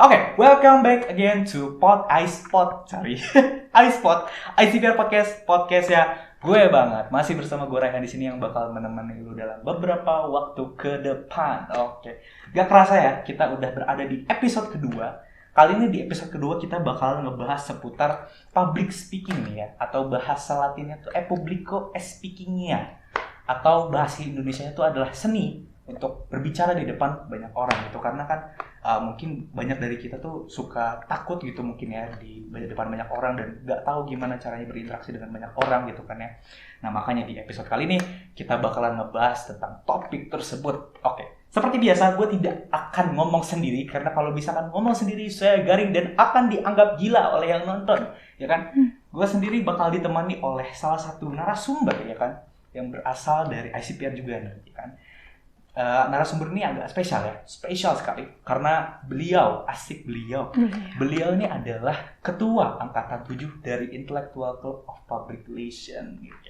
Oke, welcome back again to iSpot ICPR podcast ya. Gue banget masih bersama gue Raihan di sini yang bakal menemani lu dalam beberapa waktu ke depan. Oke, gak kerasa ya kita udah berada di episode kedua. Kali ini di episode kedua kita bakal ngebahas seputar public speaking nih ya, atau bahasa Latinnya tuh publico speakingnya, atau bahasa Indonesianya itu adalah seni untuk berbicara di depan banyak orang gitu. Karena kan mungkin banyak dari kita tuh suka takut gitu mungkin ya di depan banyak orang dan nggak tahu gimana caranya berinteraksi dengan banyak orang gitu kan ya. Nah makanya di episode kali ini kita bakalan ngebahas tentang topik tersebut. Oke, seperti biasa gue tidak akan ngomong sendiri karena kalau misalkan ngomong sendiri saya garing dan akan dianggap gila oleh yang nonton, ya kan? Gue sendiri bakal ditemani oleh salah satu narasumber ya kan, yang berasal dari ICPR juga nih, ya kan? Narasumber ini agak spesial sekali karena beliau ini adalah ketua angkatan 7 dari Intellectual Club of Public Relations gitu.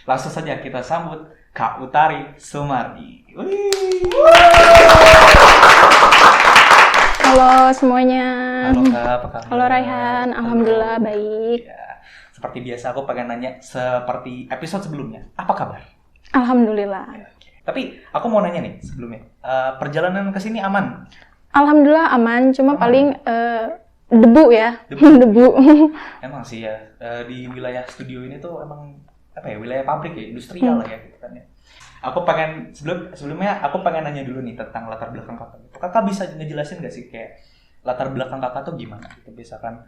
Langsung saja kita sambut Kak Utari Sumardi. Halo semuanya. Halo Kak, apa kabar? Halo Raihan, alhamdulillah baik. Ya, seperti biasa aku pengen nanya seperti episode sebelumnya, apa kabar? Alhamdulillah. Ya. Tapi aku mau nanya nih sebelumnya, perjalanan ke sini aman? Alhamdulillah aman, cuma paling debu ya, debu. Emang sih ya, di wilayah studio ini tuh emang wilayah pabrik ya, industrial lah ya gitu kan ya. Aku pengen sebelumnya aku pengen nanya dulu nih tentang latar belakang kakak. Kakak bisa ngejelasin nggak sih kayak latar belakang kakak tuh gimana? Gitu misalkan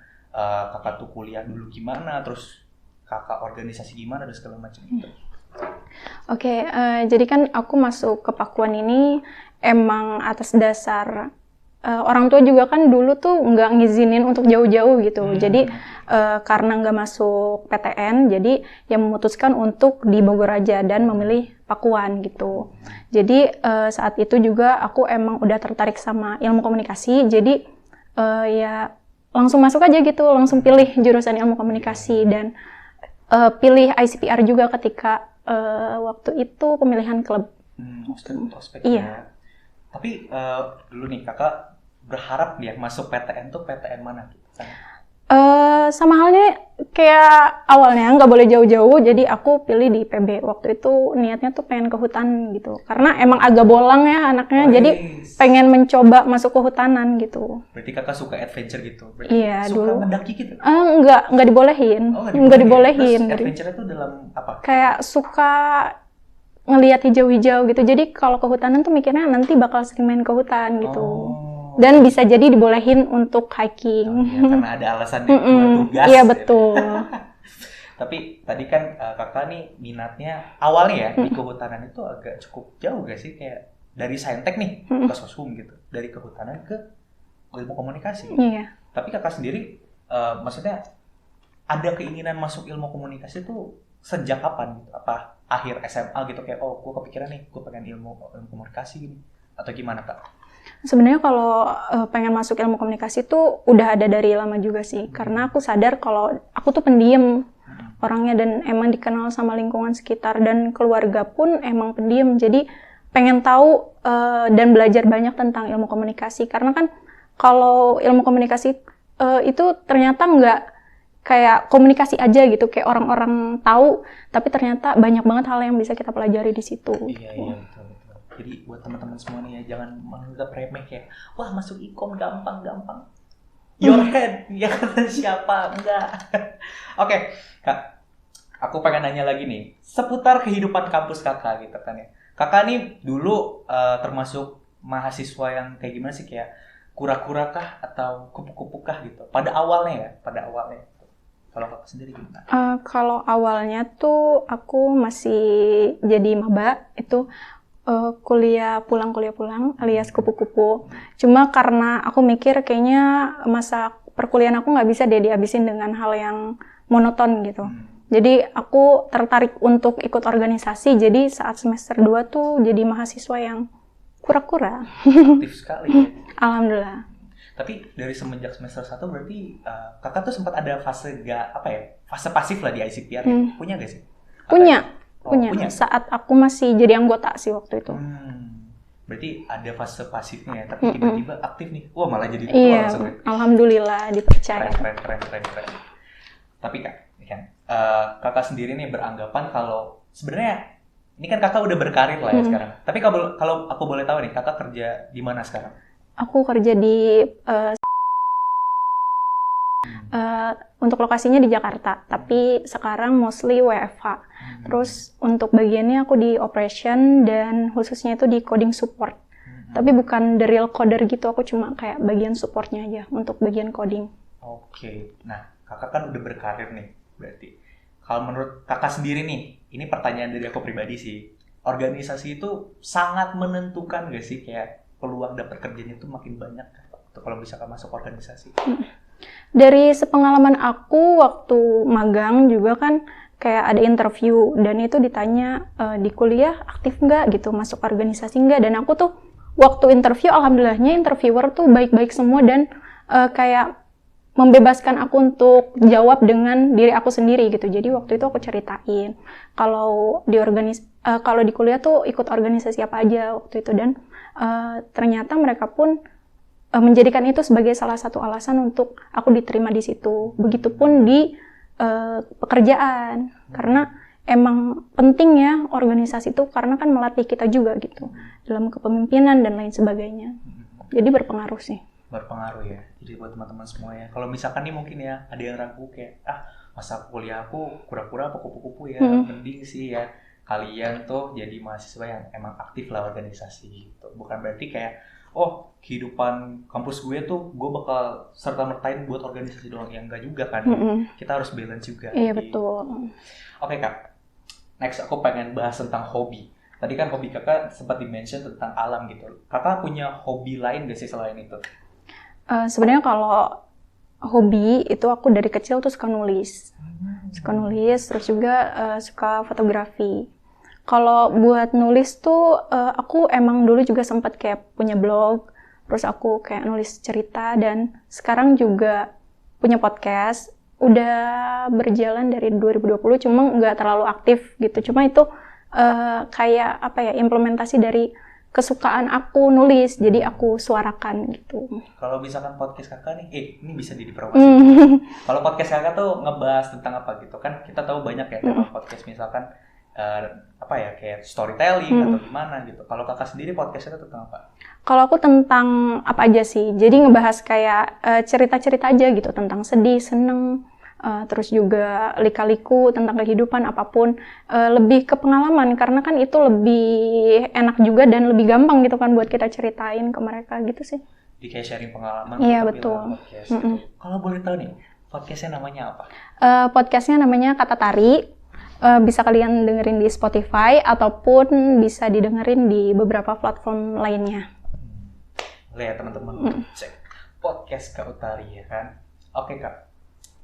kakak tuh kuliah dulu gimana, terus kakak organisasi gimana dan segala macam gitu. Oke, jadi kan aku masuk ke Pakuan ini emang atas dasar orang tua juga kan dulu tuh nggak ngizinin untuk jauh-jauh gitu. Jadi karena nggak masuk PTN, jadi yang memutuskan untuk di Bogor aja dan memilih Pakuan gitu. Jadi saat itu juga aku emang udah tertarik sama ilmu komunikasi, jadi ya langsung masuk aja gitu, langsung pilih jurusan ilmu komunikasi dan pilih ICPR juga ketika waktu itu pemilihan klub. Ospek Iya. Ya. Tapi dulu nih kakak berharap ya masuk PTN tuh PTN mana gitu? Sama halnya kayak awalnya nggak boleh jauh-jauh, jadi aku pilih di PB. Waktu itu niatnya tuh pengen ke hutan gitu, karena emang agak bolang ya anaknya, jadi pengen mencoba masuk ke hutanan gitu. Berarti kakak suka adventure gitu? Iya, suka dulu. ngedaki gitu? Nggak dibolehin. Nggak dibolehin. Terus adventure itu dalam apa? Kayak suka ngelihat hijau-hijau gitu, jadi kalau ke hutanan tuh mikirnya nanti bakal sering main ke hutan gitu. Dan bisa jadi dibolehin untuk hiking. Ya, karena ada alasan buat tugas. Iya betul. Tapi tadi kan kakak nih minatnya awalnya ya di kehutanan itu agak cukup jauh gak sih? Kayak dari saintek nih ke sosum gitu. Dari kehutanan ke ilmu komunikasi. Iya. Tapi kakak sendiri maksudnya ada keinginan masuk ilmu komunikasi itu sejak kapan gitu? Apa akhir SMA gitu kayak gue kepikiran nih gue pengen ilmu komunikasi gini atau gimana kak? Sebenarnya kalau pengen masuk ilmu komunikasi tuh udah ada dari lama juga sih, karena aku sadar kalau aku tuh pendiam orangnya dan emang dikenal sama lingkungan sekitar dan keluarga pun emang pendiam, jadi pengen tahu dan belajar banyak tentang ilmu komunikasi, karena kan kalau ilmu komunikasi itu ternyata nggak kayak komunikasi aja gitu, kayak orang-orang tahu, tapi ternyata banyak banget hal yang bisa kita pelajari di situ. Iya betul. Jadi buat teman-teman semua nih ya jangan menganggap remeh kayak wah masuk ikom gampang. Your head ya kata siapa enggak. Oke, Kak. Aku pengen nanya lagi nih seputar kehidupan kampus kakak gitu kan ya. Kakak nih dulu termasuk mahasiswa yang kayak gimana sih, kayak kura-kura kah atau kupu-kupu kah gitu? Pada awalnya. Kalau kakak sendiri gimana? Kalau awalnya tuh aku masih jadi maba itu kuliah pulang alias kupu-kupu. Cuma karena aku mikir kayaknya masa perkuliahan aku nggak bisa deh dihabisin dengan hal yang monoton gitu. Jadi aku tertarik untuk ikut organisasi. Jadi saat semester 2 tuh jadi mahasiswa yang kura-kura. Aktif sekali ya. Alhamdulillah. Tapi dari semenjak semester 1 berarti kakak tuh sempat ada fase fase pasif lah di ICPR ya? Punya gak sih? Punya. Saat aku masih jadi anggota sih waktu itu. Berarti ada fase pasifnya ya, tapi tiba-tiba aktif nih. Wah, malah jadi ketua Iya, langsung. alhamdulillah dipercaya. Keren. Tapi Kak, ini kan Kakak sendiri nih beranggapan kalau sebenarnya ini kan Kakak udah berkarir lah ya sekarang. Tapi kalau aku boleh tahu nih, Kakak kerja di mana sekarang? Aku kerja di untuk lokasinya di Jakarta, tapi sekarang mostly WFH. Terus untuk bagiannya aku di operation dan khususnya itu di coding support. Tapi bukan the real coder gitu, aku cuma kayak bagian supportnya aja untuk bagian coding. Oke, nah Kakak kan udah berkarir nih, berarti. Kalau menurut Kakak sendiri nih, ini pertanyaan dari aku pribadi sih. Organisasi itu sangat menentukan gak sih, kayak peluang dapat kerjanya itu makin banyak kalau misalkan masuk organisasi? Dari sepengalaman aku waktu magang juga kan kayak ada interview dan itu ditanya di kuliah aktif nggak gitu, masuk organisasi nggak, dan aku tuh waktu interview alhamdulillahnya interviewer tuh baik-baik semua dan kayak membebaskan aku untuk jawab dengan diri aku sendiri gitu. Jadi waktu itu aku ceritain kalau di kuliah tuh ikut organisasi apa aja waktu itu, dan ternyata mereka pun menjadikan itu sebagai salah satu alasan untuk aku diterima di situ. Begitupun di pekerjaan, karena emang penting ya organisasi itu, karena kan melatih kita juga gitu dalam kepemimpinan dan lain sebagainya. Jadi berpengaruh sih. Berpengaruh ya. Jadi buat teman-teman semua ya, kalau misalkan nih mungkin ya ada yang ragu kayak masa kuliah aku kura-kura apa kupu-kupu ya, mending sih ya kalian tuh jadi mahasiswa yang emang aktif lah organisasi gitu. Bukan berarti kayak kehidupan kampus gue tuh gue bakal serta-mertain buat organisasi doang, yang enggak juga kan. Kita harus balance juga. Iya, betul. Oke Kak, next aku pengen bahas tentang hobi. Tadi kan hobi Kakak sempat di-mention tentang alam gitu. Kakak punya hobi lain gak sih selain itu? Sebenarnya kalau hobi itu aku dari kecil tuh suka nulis, terus juga suka fotografi. Kalau buat nulis tuh aku emang dulu juga sempat kayak punya blog, terus aku kayak nulis cerita, dan sekarang juga punya podcast. Udah berjalan dari 2020, cuma nggak terlalu aktif gitu. Cuma itu kayak implementasi dari kesukaan aku nulis, jadi aku suarakan gitu. Kalau misalkan podcast Kakak nih, ini bisa dipromosikan. Kalau podcast Kakak tuh ngebahas tentang apa gitu kan? Kita tahu banyak ya tema podcast, misalkan kayak storytelling atau gimana gitu. Kalau Kakak sendiri podcastnya tentang apa? Kalau aku tentang apa aja sih, jadi ngebahas kayak cerita-cerita aja gitu, tentang sedih, seneng, terus juga lika-liku tentang kehidupan apapun, lebih ke pengalaman, karena kan itu lebih enak juga dan lebih gampang gitu kan buat kita ceritain ke mereka gitu sih. Jadi kayak sharing pengalaman. Iya, betul. Podcast, gitu. Kalau boleh tahu nih, podcastnya namanya apa? Podcastnya namanya Kata Tari. Bisa kalian dengerin di Spotify ataupun bisa didengerin di beberapa platform lainnya. Boleh ya teman-teman untuk cek podcast Kak Utari ya kan. Oke Kak,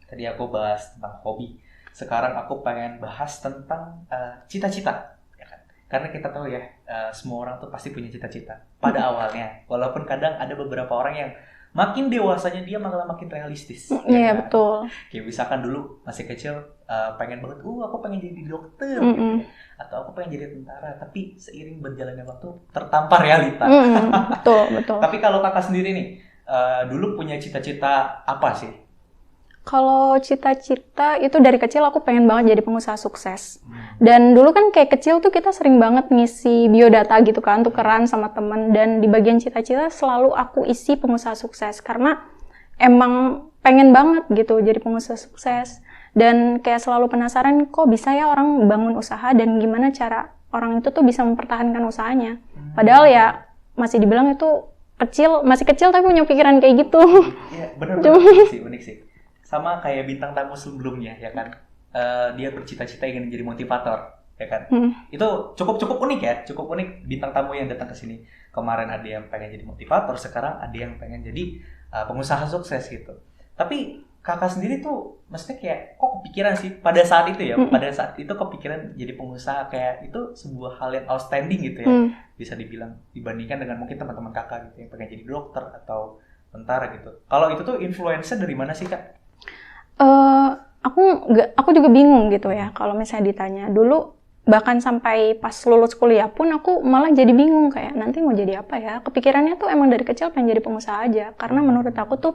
tadi aku bahas tentang hobi. Sekarang aku pengen bahas tentang cita-cita ya kan. Karena kita tahu ya semua orang tuh pasti punya cita-cita pada awalnya. Walaupun kadang ada beberapa orang yang makin dewasanya dia malah makin realistis. Iya, kan? betul. Kayak misalkan dulu masih kecil pengen banget, aku pengen jadi dokter gitu, atau aku pengen jadi tentara, tapi seiring berjalannya waktu tertampar realita. Betul. Tapi kalau Kakak sendiri nih, dulu punya cita-cita apa sih? Kalau cita-cita itu dari kecil aku pengen banget jadi pengusaha sukses. Dan dulu kan kayak kecil tuh kita sering banget ngisi biodata gitu kan, tukeran sama temen. Dan di bagian cita-cita selalu aku isi pengusaha sukses. Karena emang pengen banget gitu jadi pengusaha sukses. Dan kayak selalu penasaran kok bisa ya orang bangun usaha dan gimana cara orang itu tuh bisa mempertahankan usahanya. Padahal ya masih dibilang itu masih kecil tapi punya pikiran kayak gitu. Iya, benar unik sih. Sama kayak bintang tamu sebelumnya ya kan, dia bercita-cita ingin menjadi motivator ya kan. Itu cukup unik ya, cukup unik bintang tamu yang datang ke sini. Kemarin ada yang pengen jadi motivator, sekarang ada yang pengen jadi pengusaha sukses gitu. Tapi Kakak sendiri tuh maksudnya kayak kok kepikiran sih pada saat itu ya, pada saat itu kepikiran jadi pengusaha, kayak itu sebuah hal yang outstanding gitu ya, bisa dibilang dibandingkan dengan mungkin teman-teman Kakak gitu yang pengen jadi dokter atau tentara gitu. Kalau itu tuh influence dari mana sih Kak? Aku juga bingung gitu ya kalau misalnya ditanya. Dulu bahkan sampai pas lulus kuliah pun aku malah jadi bingung kayak nanti mau jadi apa ya. Kepikirannya tuh emang dari kecil pengen jadi pengusaha aja. Karena menurut aku tuh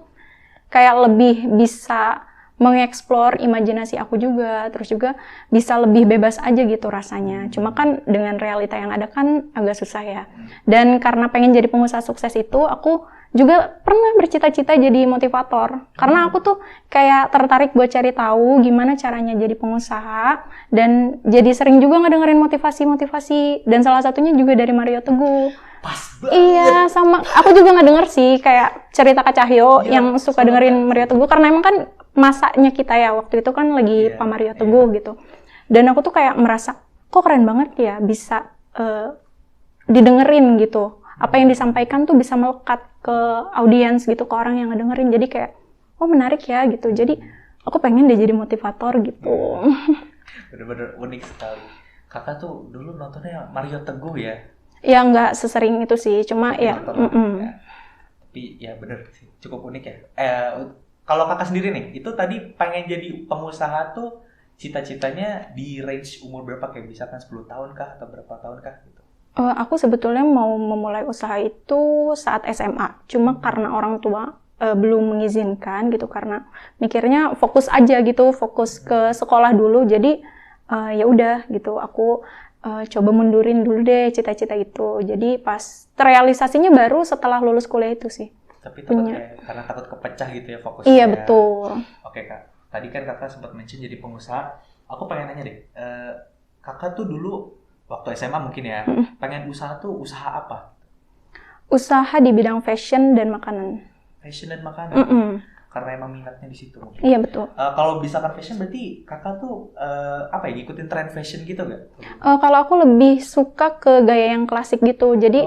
kayak lebih bisa mengeksplor imajinasi aku juga, terus juga bisa lebih bebas aja gitu rasanya. Cuma kan dengan realita yang ada kan agak susah ya. Dan karena pengen jadi pengusaha sukses itu, aku juga pernah bercita-cita jadi motivator. Karena aku tuh kayak tertarik buat cari tahu gimana caranya jadi pengusaha, dan jadi sering juga ngedengerin motivasi-motivasi, dan salah satunya juga dari Mario Teguh. Pas banget. Iya, sama aku juga ngedenger sih kayak cerita Kak Cahyo yang suka dengerin Mario Teguh, karena emang kan masanya kita ya waktu itu kan lagi Pak Mario Teguh gitu. Dan aku tuh kayak merasa kok keren banget ya bisa didengerin gitu. Apa yang disampaikan tuh bisa melekat ke audiens gitu, ke orang yang ngedengerin. Jadi kayak oh menarik ya gitu. Jadi aku pengen deh jadi motivator gitu. Bener-bener unik sekali. Kakak tuh dulu nontonnya Mario Teguh ya? Ya nggak sesering itu sih, cuma ya. Ya. Tapi ya bener sih, cukup unik ya. Kalau kakak sendiri nih, itu tadi pengen jadi pengusaha tuh cita-citanya di range umur berapa? Kayak misalkan 10 tahun kah atau berapa tahun kah gitu? Aku sebetulnya mau memulai usaha itu saat SMA, cuma karena orang tua belum mengizinkan gitu, karena mikirnya fokus aja gitu, fokus ke sekolah dulu. Jadi ya udah gitu, aku coba mundurin dulu deh cita-cita itu. Jadi pas terrealisasinya baru setelah lulus kuliah itu sih. Tapi takut kayak karena takut kepecah gitu ya fokusnya. Iya betul. Oke kak, tadi kan kakak sempat mention jadi pengusaha. Aku pengen nanya deh, kakak tuh dulu waktu SMA mungkin ya, pengen usaha tuh usaha apa? Usaha di bidang fashion dan makanan. Fashion dan makanan? Karena emang minatnya di situ mungkin. Iya betul. Kalau misalkan fashion berarti kakak tuh apa ya, ngikutin tren fashion gitu nggak? Kalau aku lebih suka ke gaya yang klasik gitu. Jadi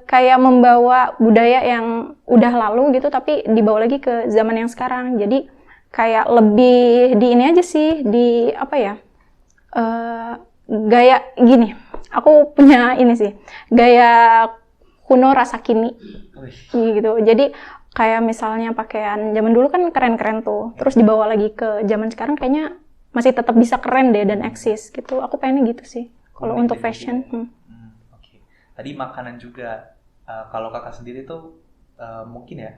kayak membawa budaya yang udah lalu gitu, tapi dibawa lagi ke zaman yang sekarang. Jadi kayak lebih di ini aja sih, di apa ya, gaya gini. Aku punya ini sih, gaya kuno rasa kini gitu. Jadi kayak misalnya pakaian zaman dulu kan keren-keren tuh, terus dibawa lagi ke zaman sekarang kayaknya masih tetap bisa keren deh dan eksis gitu. Aku pengennya gitu sih kalau untuk fashion. Oke. Tadi makanan juga, kalau kakak sendiri tuh mungkin ya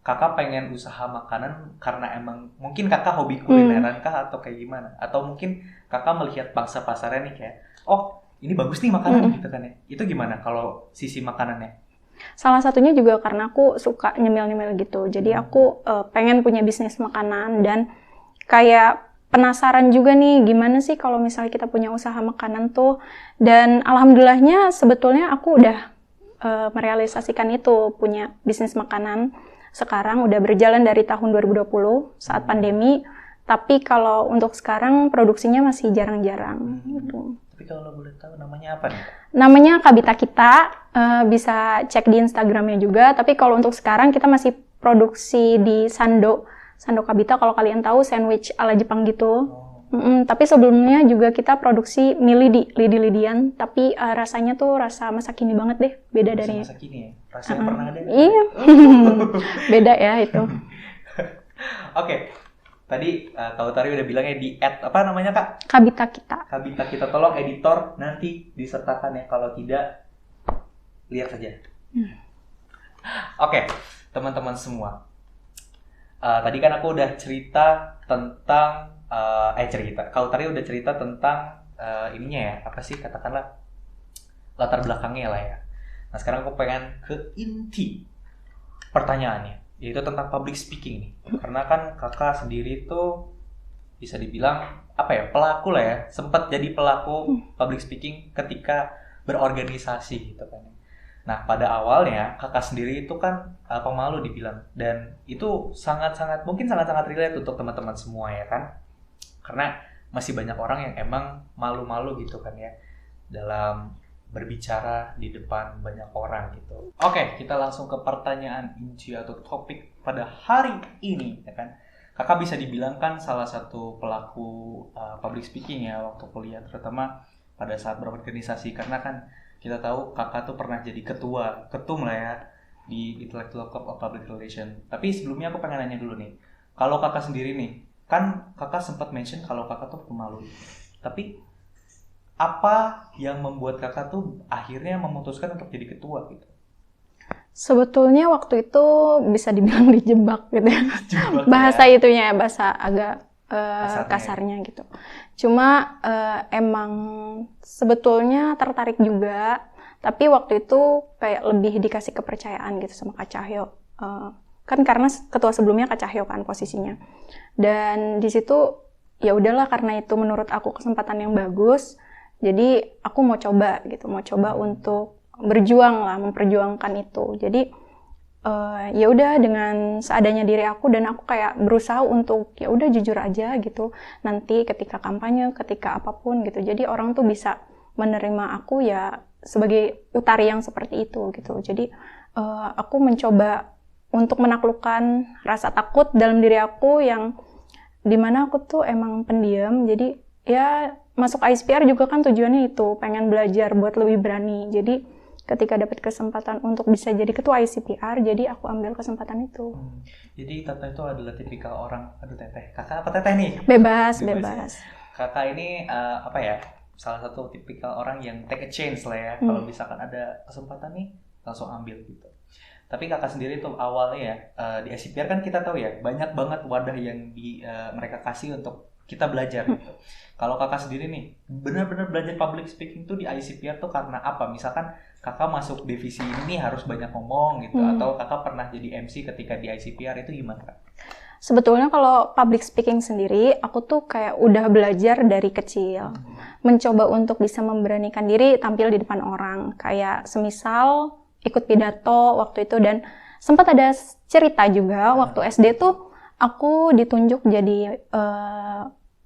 kakak pengen usaha makanan karena emang mungkin kakak hobi kulineran kah atau kayak gimana? Atau mungkin kakak melihat pangsa pasarnya nih kayak oh ini bagus nih makanan gitu kan ya? Itu gimana kalau sisi makanannya? Salah satunya juga karena aku suka nyemil-nyemil gitu. Jadi aku pengen punya bisnis makanan, dan kayak penasaran juga nih gimana sih kalau misalnya kita punya usaha makanan tuh. Dan alhamdulillahnya sebetulnya aku udah merealisasikan itu, punya bisnis makanan. Sekarang udah berjalan dari tahun 2020 saat pandemi. Tapi kalau untuk sekarang produksinya masih jarang-jarang gitu. Tapi kalau boleh tahu namanya apa nih? Namanya Kabita Kita, bisa cek di Instagramnya juga. Tapi kalau untuk sekarang kita masih produksi di Sando Kabita, kalau kalian tahu sandwich ala Jepang gitu. Tapi sebelumnya juga kita produksi mie lidi-lidian, tapi rasanya tuh rasa masa kini banget deh, beda dari masa kini ya? Rasa yang pernah ada? Iya, beda ya itu. Oke. Tadi Kak Utari udah bilangnya di apa namanya Kak? Kabita Kita. Kabita Kita, tolong editor nanti disertakan ya, kalau tidak lihat saja. Oke, teman-teman semua. Tadi kan aku udah cerita tentang Kak Utari udah cerita tentang ininya ya, apa sih katakanlah latar belakangnya lah ya. Nah sekarang aku pengen ke inti pertanyaannya, yaitu tentang public speaking nih. Karena kan kakak sendiri tuh bisa dibilang apa ya, pelaku lah ya, sempat jadi pelaku public speaking ketika berorganisasi gitu kan. Nah pada awalnya kakak sendiri itu kan pemalu dibilang, dan itu sangat-sangat relate untuk teman-teman semua ya kan, karena masih banyak orang yang emang malu-malu gitu kan ya dalam berbicara di depan banyak orang gitu. Oke, kita langsung ke pertanyaan inti atau topik pada hari ini ya kan. Kakak bisa dibilang kan salah satu pelaku public speaking ya waktu kuliah, terutama pada saat berorganisasi, karena kan kita tahu kakak tuh pernah jadi ketum lah ya di Intellectual Club of Public Relations. Tapi sebelumnya aku pengen nanya dulu nih, kalau kakak sendiri nih, kan kakak sempat mention kalau kakak tuh pemalu, tapi apa yang membuat kakak tuh akhirnya memutuskan untuk jadi ketua gitu? Sebetulnya waktu itu bisa dibilang dijebak gitu ya. Jebak Bahasa ya. itunya, bahasa agak Kasarnya. kasarnya gitu. Cuma emang sebetulnya tertarik juga, tapi waktu itu kayak lebih dikasih kepercayaan gitu sama Kak Cahyo. Kan karena ketua sebelumnya Kak Cahyo kan posisinya. Dan di situ ya udahlah, karena itu menurut aku kesempatan yang bagus. Jadi aku mau coba gitu, mau coba untuk berjuang lah, memperjuangkan itu. Jadi ya udah dengan seadanya diri aku, dan aku kayak berusaha untuk ya udah jujur aja gitu. Nanti ketika kampanye, ketika apapun gitu. Jadi orang tuh bisa menerima aku ya sebagai utari yang seperti itu gitu. Jadi aku mencoba untuk menaklukkan rasa takut dalam diri aku yang dimana aku tuh emang pendiam. Jadi ya masuk ICPR juga kan tujuannya itu, pengen belajar buat lebih berani. Jadi ketika dapat kesempatan untuk bisa jadi ketua ICPR, jadi aku ambil kesempatan itu. Jadi Teteh itu adalah tipikal orang, aduh Teteh, kakak apa Teteh nih? Bebas. Ya. Kakak ini apa ya, salah satu tipikal orang yang take a chance lah ya. Kalau misalkan ada kesempatan nih, langsung ambil gitu. Tapi kakak sendiri tuh awalnya ya, di ICPR kan kita tahu ya, banyak banget wadah yang mereka kasih untuk kita belajar gitu. Kalau kakak sendiri nih, benar-benar belajar public speaking tuh di ICPR tuh karena apa? Misalkan kakak masuk divisi ini nih harus banyak ngomong gitu, atau kakak pernah jadi MC ketika di ICPR, itu gimana kak? Sebetulnya kalau public speaking sendiri, aku tuh kayak udah belajar dari kecil. Mencoba untuk bisa memberanikan diri tampil di depan orang. Kayak semisal ikut pidato waktu itu, dan sempat ada cerita juga waktu SD tuh aku ditunjuk jadi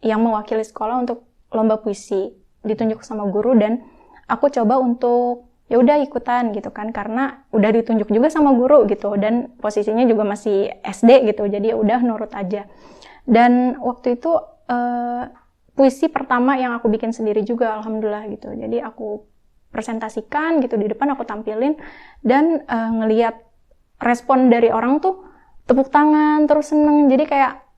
yang mewakili sekolah untuk lomba puisi, ditunjuk sama guru, dan aku coba untuk ya udah ikutan gitu kan, karena udah ditunjuk juga sama guru gitu, dan posisinya juga masih SD gitu, jadi ya udah nurut aja. Dan waktu itu puisi pertama yang aku bikin sendiri juga, alhamdulillah gitu. Jadi aku presentasikan gitu di depan, aku tampilin, dan ngelihat respon dari orang tuh tepuk tangan terus seneng. Jadi kayak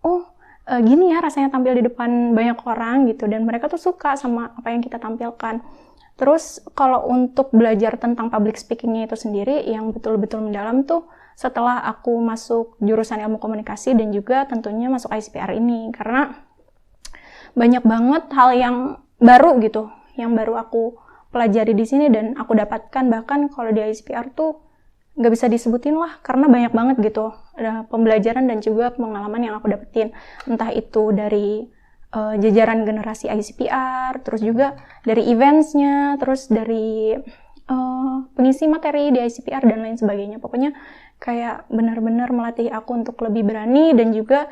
gini ya rasanya tampil di depan banyak orang gitu, dan mereka tuh suka sama apa yang kita tampilkan. Terus kalau untuk belajar tentang public speakingnya itu sendiri yang betul-betul mendalam tuh setelah aku masuk jurusan ilmu komunikasi dan juga tentunya masuk ICPR ini, karena banyak banget hal yang baru gitu, yang baru aku pelajari di sini dan aku dapatkan. Bahkan kalau di ICPR tuh nggak bisa disebutin lah, karena banyak banget gitu ada pembelajaran dan juga pengalaman yang aku dapetin, entah itu dari jajaran generasi ICPR, terus juga dari eventsnya, terus dari pengisi materi di ICPR dan lain sebagainya. Pokoknya kayak benar-benar melatih aku untuk lebih berani dan juga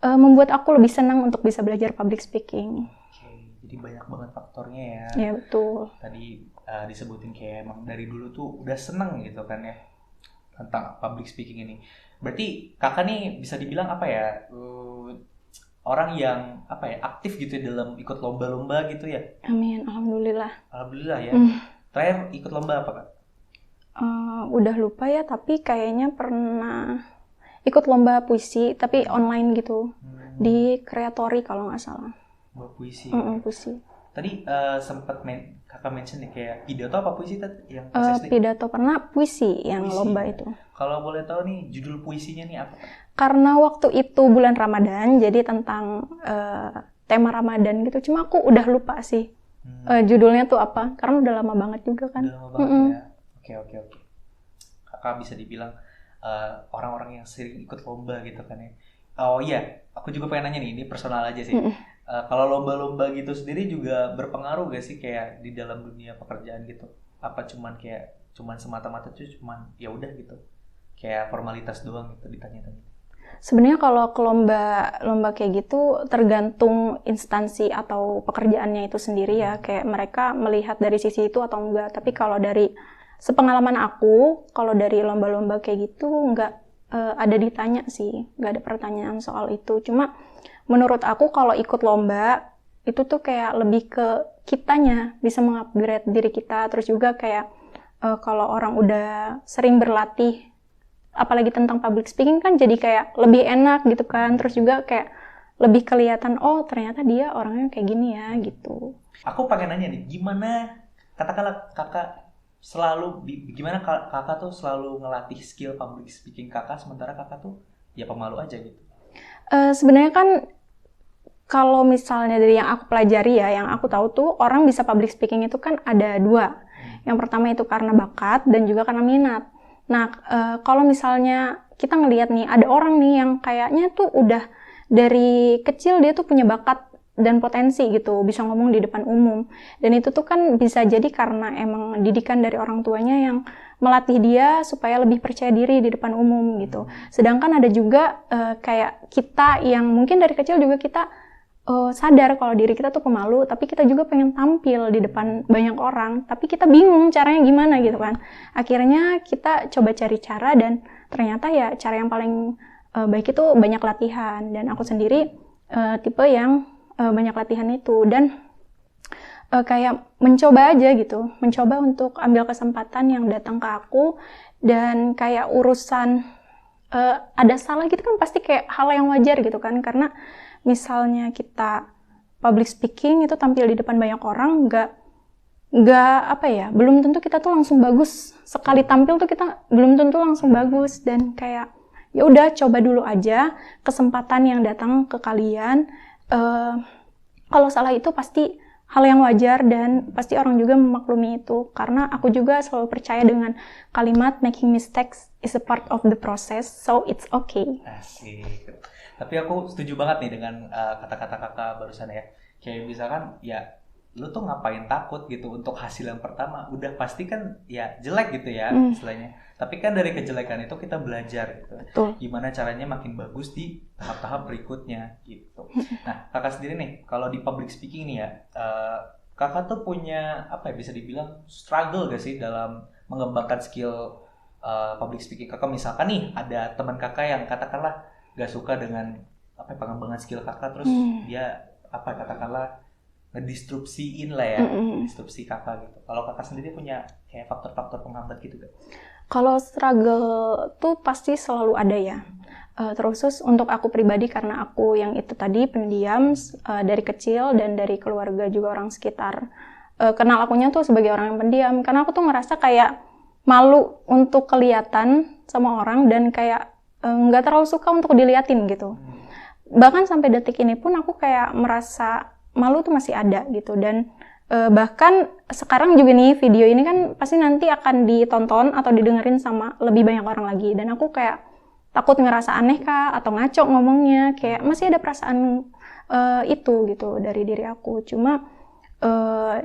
membuat aku lebih senang untuk bisa belajar public speaking. Oke, jadi banyak banget faktornya ya. Ya betul. Tadi disebutin kayak emang dari dulu tuh udah seneng gitu kan ya tentang public speaking ini. Berarti kakak nih bisa dibilang apa ya, orang yang apa ya, aktif gitu ya dalam ikut lomba-lomba gitu ya? Amin, alhamdulillah. Alhamdulillah ya. Terakhir ikut lomba apa kak? Udah lupa ya, tapi kayaknya pernah ikut lomba puisi, tapi online gitu, di Kreatori kalau nggak salah. Lomba puisi. Puisi. Tadi sempat kakak mention nih kayak pidato apa puisi tadi yang pidato pernah, puisi yang puisi, lomba itu. Kalau boleh tahu nih judul puisinya nih apa? Karena waktu itu bulan Ramadan, jadi tentang tema Ramadan gitu. Cuma aku udah lupa sih judulnya tuh apa, karena udah lama banget juga kan. Udah lama banget ya. Oke. Kakak bisa dibilang orang-orang yang sering ikut lomba gitu kan ya. Oh iya, aku juga pengen nanya nih, ini personal aja sih. Kalau lomba-lomba gitu sendiri juga berpengaruh gak sih kayak di dalam dunia pekerjaan gitu? Apa cuman semata-mata tuh cuman ya udah gitu, kayak formalitas doang gitu ditanya-tanya? Sebenarnya kalau ke lomba kayak gitu tergantung instansi atau pekerjaannya itu sendiri ya, kayak mereka melihat dari sisi itu atau enggak. Tapi kalau dari sepengalaman aku, kalau dari lomba-lomba kayak gitu nggak ada ditanya sih, nggak ada pertanyaan soal itu. Cuma menurut aku kalau ikut lomba itu tuh kayak lebih ke kitanya bisa mengupgrade diri kita. Terus juga kayak kalau orang udah sering berlatih apalagi tentang public speaking kan jadi kayak lebih enak gitu kan. Terus juga kayak lebih kelihatan, oh ternyata dia orangnya kayak gini ya gitu. Aku pengen nanya nih, gimana katakanlah kakak gimana kakak tuh selalu ngelatih skill public speaking kakak sementara kakak tuh ya pemalu aja gitu. Sebenarnya kan kalau misalnya dari yang aku pelajari ya, yang aku tahu tuh orang bisa public speaking itu kan ada dua. Yang pertama itu karena bakat dan juga karena minat. Nah, kalau misalnya kita ngelihat nih, ada orang nih yang kayaknya tuh udah dari kecil dia tuh punya bakat dan potensi gitu, bisa ngomong di depan umum. Dan itu tuh kan bisa jadi karena emang didikan dari orang tuanya yang melatih dia supaya lebih percaya diri di depan umum gitu. Sedangkan ada juga kayak kita yang mungkin dari kecil juga kita sadar kalau diri kita tuh pemalu, tapi kita juga pengen tampil di depan banyak orang, tapi kita bingung caranya gimana gitu kan. Akhirnya kita coba cari cara dan ternyata ya cara yang paling baik itu banyak latihan. Dan aku sendiri tipe yang banyak latihan itu dan kayak mencoba aja gitu, mencoba untuk ambil kesempatan yang datang ke aku dan kayak urusan ada salah gitu kan pasti kayak hal yang wajar gitu kan, karena misalnya kita public speaking itu tampil di depan banyak orang, nggak apa ya, belum tentu kita tuh langsung bagus. Sekali tampil tuh kita belum tentu langsung bagus dan kayak ya udah coba dulu aja kesempatan yang datang ke kalian. Kalau salah itu pasti hal yang wajar dan pasti orang juga memaklumi itu, karena aku juga selalu percaya dengan kalimat making mistakes is a part of the process, so it's okay. Asik. Tapi aku setuju banget nih dengan kata-kata kakak barusan ya. Kayak misalkan ya lu tuh ngapain takut gitu untuk hasil yang pertama udah pasti kan ya jelek gitu ya istilahnya. Tapi kan dari kejelekan itu kita belajar gitu. Betul. Gimana caranya makin bagus di tahap-tahap berikutnya gitu. Nah, kakak sendiri nih kalau di public speaking nih ya, kakak tuh punya apa ya, bisa dibilang struggle gak sih dalam mengembangkan skill public speaking kakak? Misalkan nih ada teman kakak yang katakanlah gak suka dengan apa pengembangan skill kakak, terus dia apa katakanlah ngedisrupsiin lah ya, disrupsi kakak gitu. Kalau kakak sendiri punya kayak faktor-faktor penghambat gitu gak? Kalau struggle tuh pasti selalu ada ya. Terus untuk aku pribadi karena aku yang itu tadi pendiam dari kecil dan dari keluarga juga orang sekitar kenal akunya tuh sebagai orang yang pendiam, karena aku tuh ngerasa kayak malu untuk kelihatan sama orang dan kayak nggak terlalu suka untuk diliatin gitu. Bahkan sampai detik ini pun aku kayak merasa malu tuh masih ada gitu. Dan bahkan sekarang juga nih video ini kan pasti nanti akan ditonton atau didengerin sama lebih banyak orang lagi, dan aku kayak takut ngerasa aneh kah atau ngaco ngomongnya, kayak masih ada perasaan itu gitu dari diri aku. Cuma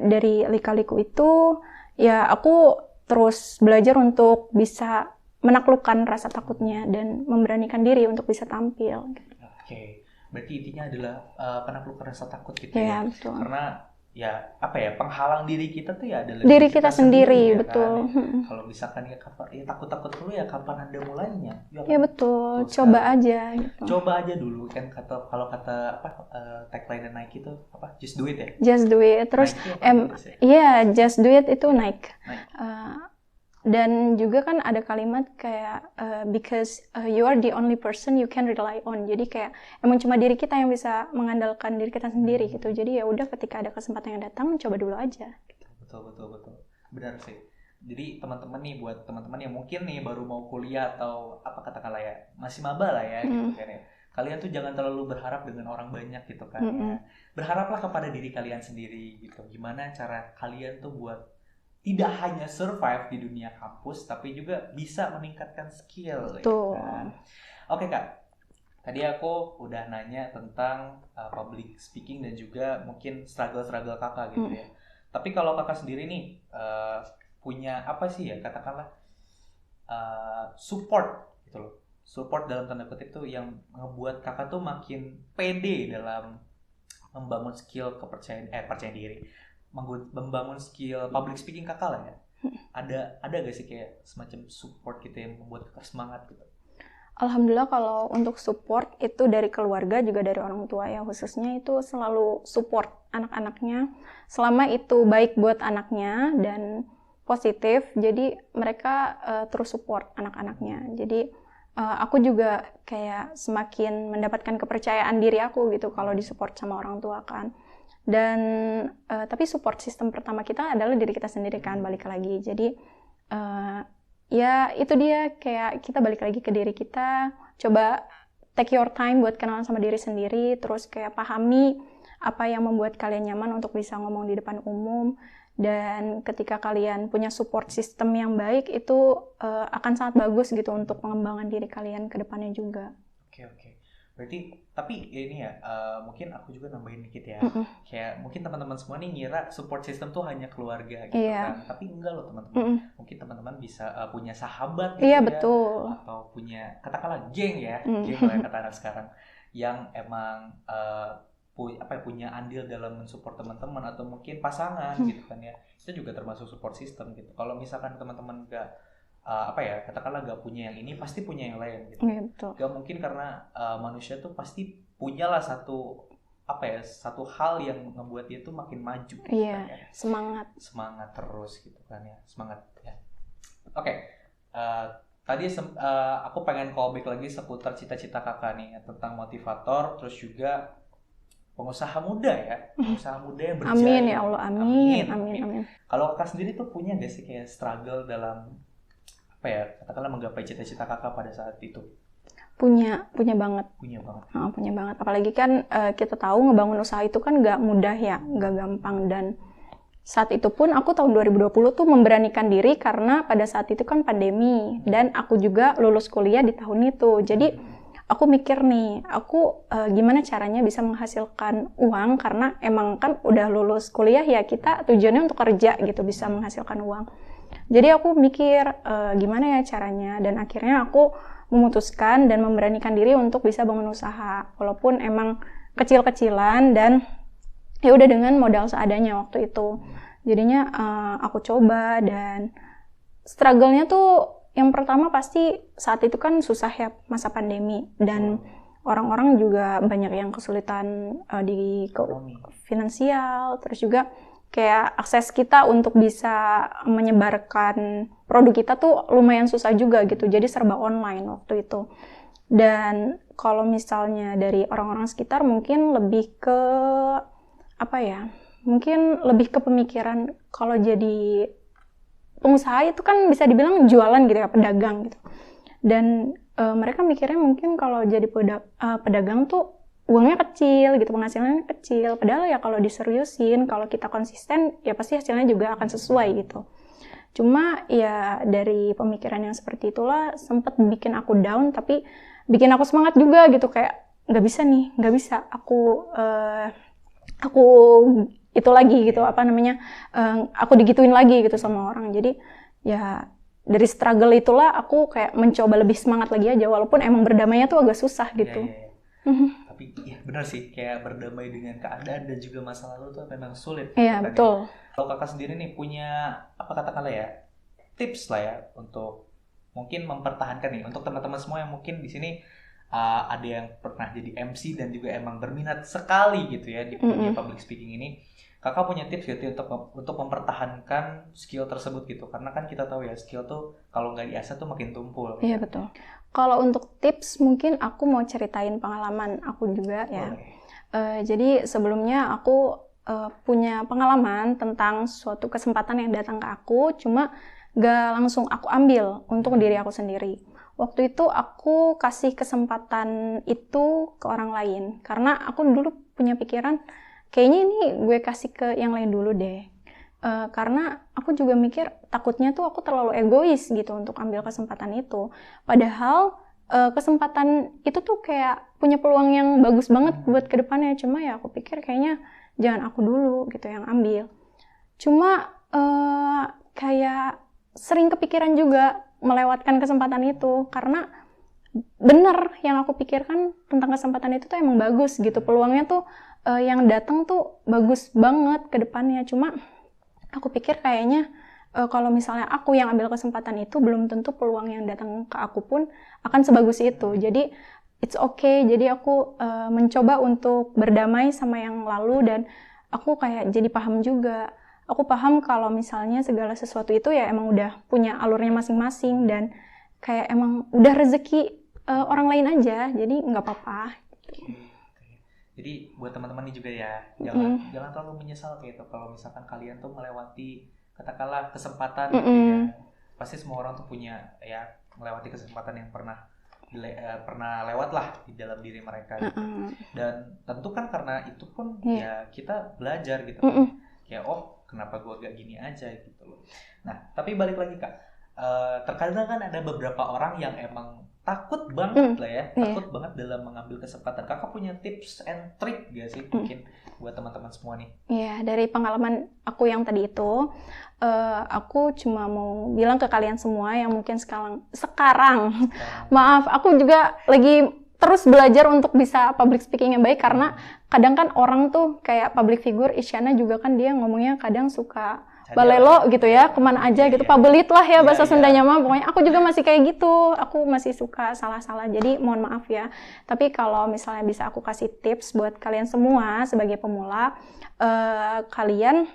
dari lika-liku itu ya aku terus belajar untuk bisa menaklukkan rasa takutnya dan memberanikan diri untuk bisa tampil. Oke, berarti intinya adalah penaklukkan rasa takut gitu Ya, ya. betul. Karena ya apa ya, penghalang diri kita tuh ya adalah Diri kita sendiri, ya betul. kan? Kalau misalkan ya takut-takut dulu ya kapan Anda mulainya? Ya betul, Betul coba sekali. aja gitu. Coba aja dulu kan, kalau kata apa tagline Nike itu apa? Just do it ya. Just do it. Terus Nike apa Inggris ya? iya, just do it itu Nike. Nike. Dan juga kan ada kalimat kayak because you are the only person you can rely on. Jadi kayak emang cuma diri kita yang bisa mengandalkan diri kita sendiri gitu. Jadi ya udah ketika ada kesempatan yang datang, coba dulu aja. Betul. Benar sih. Jadi teman-teman nih, buat teman-teman yang mungkin nih baru mau kuliah atau apa katakanlah ya, masih maba lah ya gitu kan ya. Kalian tuh jangan terlalu berharap dengan orang banyak gitu kan ya. Berharaplah kepada diri kalian sendiri gitu. Gimana cara kalian tuh buat tidak hanya survive di dunia kampus, tapi juga bisa meningkatkan skill. Betul. Ya kan? Oke Kak, tadi aku udah nanya tentang public speaking dan juga mungkin struggle kakak gitu ya. Tapi kalau kakak sendiri nih punya apa sih ya, katakanlah support gitu loh. Support dalam tanda kutip tuh yang ngebuat kakak tuh makin pede dalam membangun skill percaya diri. Membangun skill public speaking kakak lah ya. Ada gak sih kayak semacam support gitu yang membuat kakak semangat gitu? Alhamdulillah kalau untuk support itu dari keluarga juga dari orang tua ya, khususnya itu selalu support anak-anaknya selama itu baik buat anaknya dan positif. Jadi mereka terus support anak-anaknya. Jadi aku juga kayak semakin mendapatkan kepercayaan diri aku gitu kalau disupport sama orang tua kan. Dan tapi support system pertama kita adalah diri kita sendiri kan, balik lagi. Jadi ya itu dia, kayak kita balik lagi ke diri kita, coba take your time buat kenalan sama diri sendiri, terus kayak pahami apa yang membuat kalian nyaman untuk bisa ngomong di depan umum. Dan ketika kalian punya support system yang baik, itu akan sangat bagus gitu untuk pengembangan diri kalian ke depannya juga. Oke. Berarti, tapi ini ya, mungkin aku juga nambahin dikit ya. Kayak mungkin teman-teman semua nih ngira support system tuh hanya keluarga gitu kan. Tapi enggak loh teman-teman. Mungkin teman-teman bisa punya sahabat gitu Iya, ya. betul. Atau punya, katakanlah geng ya. Geng lah kata anak sekarang. Yang emang punya andil dalam mensupport teman-teman. Atau mungkin pasangan gitu kan ya. Itu juga termasuk support system gitu. Kalau misalkan teman-teman enggak katakanlah gak punya yang ini, pasti punya yang lain gitu. Iya, betul. Gak mungkin karena manusia tuh pasti punyalah satu hal yang membuat dia tuh makin maju gitu Iya, kan, ya. Semangat terus gitu kan ya, semangat ya. Oke. Tadi aku pengen callback lagi seputar cita-cita kakak nih ya, tentang motivator, terus juga pengusaha muda ya, pengusaha muda yang berjaya. Amin ya Allah, amin. Kalau kakak sendiri tuh punya gak sih kayak struggle dalam katakanlah menggapai cita-cita kakak pada saat itu? Punya banget. Punya banget. Apalagi kan kita tahu ngebangun usaha itu kan nggak mudah ya, nggak gampang. Dan saat itu pun aku tahun 2020 tuh memberanikan diri karena pada saat itu kan pandemi dan aku juga lulus kuliah di tahun itu. Jadi aku mikir nih, aku gimana caranya bisa menghasilkan uang, karena emang kan udah lulus kuliah ya, kita tujuannya untuk kerja gitu, bisa menghasilkan uang. Jadi aku mikir gimana ya caranya, dan akhirnya aku memutuskan dan memberanikan diri untuk bisa bangun usaha, walaupun emang kecil-kecilan dan ya udah dengan modal seadanya waktu itu. Jadinya aku coba, dan struggle-nya tuh yang pertama pasti saat itu kan susah ya, masa pandemi, dan orang-orang juga banyak yang kesulitan di finansial, terus juga kayak akses kita untuk bisa menyebarkan produk kita tuh lumayan susah juga gitu, jadi serba online waktu itu. Dan kalau misalnya dari orang-orang sekitar mungkin lebih ke mungkin lebih ke pemikiran kalau jadi pengusaha itu kan bisa dibilang jualan gitu ya, pedagang gitu. Dan mereka mikirnya mungkin kalau jadi pedagang tuh uangnya kecil gitu, penghasilannya kecil. Padahal ya kalau diseriusin, kalau kita konsisten, ya pasti hasilnya juga akan sesuai gitu. Cuma ya dari pemikiran yang seperti itulah sempat bikin aku down, tapi bikin aku semangat juga gitu, kayak nggak bisa. Aku itu lagi gitu, aku digituin lagi gitu sama orang. Jadi ya dari struggle itulah aku kayak mencoba lebih semangat lagi aja, walaupun emang berdamainya tuh agak susah gitu. Tapi ya benar sih, kayak berdamai dengan keadaan dan juga masa lalu tuh memang sulit. Iya, betul. Kalau kakak sendiri nih punya katakanlah ya tips lah ya untuk mungkin mempertahankan nih untuk teman-teman semua yang mungkin di sini ada yang pernah jadi MC dan juga emang berminat sekali gitu ya di dunia public speaking ini. Kakak punya tips gitu untuk mempertahankan skill tersebut gitu, karena kan kita tahu ya skill tuh kalau nggak diasah tuh makin tumpul. Iya, betul. Kalau untuk tips mungkin aku mau ceritain pengalaman aku juga ya. Jadi sebelumnya aku punya pengalaman tentang suatu kesempatan yang datang ke aku, cuma gak langsung aku ambil untuk diri aku sendiri. Waktu itu aku kasih kesempatan itu ke orang lain, karena aku dulu punya pikiran kayaknya ini gue kasih ke yang lain dulu deh. Karena aku juga mikir takutnya tuh aku terlalu egois gitu untuk ambil kesempatan itu. Padahal kesempatan itu tuh kayak punya peluang yang bagus banget buat kedepannya. Cuma ya aku pikir kayaknya jangan aku dulu gitu yang ambil. Cuma kayak sering kepikiran juga melewatkan kesempatan itu, karena bener yang aku pikirkan tentang kesempatan itu tuh emang bagus gitu. Peluangnya tuh yang datang tuh bagus banget ke depannya. Cuma aku pikir kayaknya kalau misalnya aku yang ambil kesempatan itu, belum tentu peluang yang datang ke aku pun akan sebagus itu. Jadi it's okay. Jadi aku mencoba untuk berdamai sama yang lalu, dan aku kayak jadi paham juga. Aku paham kalau misalnya segala sesuatu itu ya emang udah punya alurnya masing-masing, dan kayak emang udah rezeki orang lain aja. Jadi nggak apa-apa. Jadi buat teman-teman ini juga ya, jangan terlalu menyesal kayak itu kalau misalkan kalian tuh melewati katakanlah kesempatan gitu ya. Pasti semua orang tuh punya ya melewati kesempatan yang pernah lewat lah di dalam diri mereka gitu. Dan tentu kan karena itu pun ya kita belajar gitu kan. Kayak kenapa gue gak gini aja gitu loh. Nah tapi balik lagi Kak, terkadang kan ada beberapa orang yang emang takut banget lah ya, takut banget dalam mengambil kesempatan. Kakak punya tips and trick gak sih mungkin buat teman-teman semua nih? Iya, dari pengalaman aku yang tadi itu, aku cuma mau bilang ke kalian semua yang mungkin sekarang maaf, aku juga lagi terus belajar untuk bisa public speaking yang baik, karena kadang kan orang tuh kayak public figure, Isyana juga kan dia ngomongnya kadang suka balelo gitu ya, kemana aja gitu, pabelit lah ya bahasa Sundanya mah, pokoknya aku juga masih kayak gitu, aku masih suka salah-salah, jadi mohon maaf ya. Tapi kalau misalnya bisa aku kasih tips buat kalian semua sebagai pemula, kalian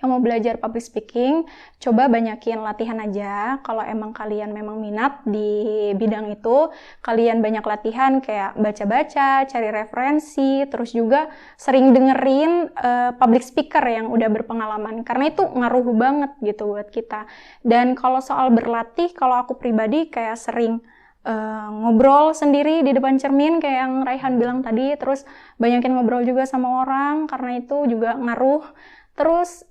yang mau belajar public speaking, coba banyakin latihan aja. Kalau emang kalian memang minat di bidang itu, kalian banyak latihan kayak baca-baca, cari referensi, terus juga sering dengerin public speaker yang udah berpengalaman, karena itu ngaruh banget gitu buat kita. Dan kalau soal berlatih, kalau aku pribadi kayak sering ngobrol sendiri di depan cermin kayak yang Raihan bilang tadi, terus banyakin ngobrol juga sama orang, karena itu juga ngaruh. Terus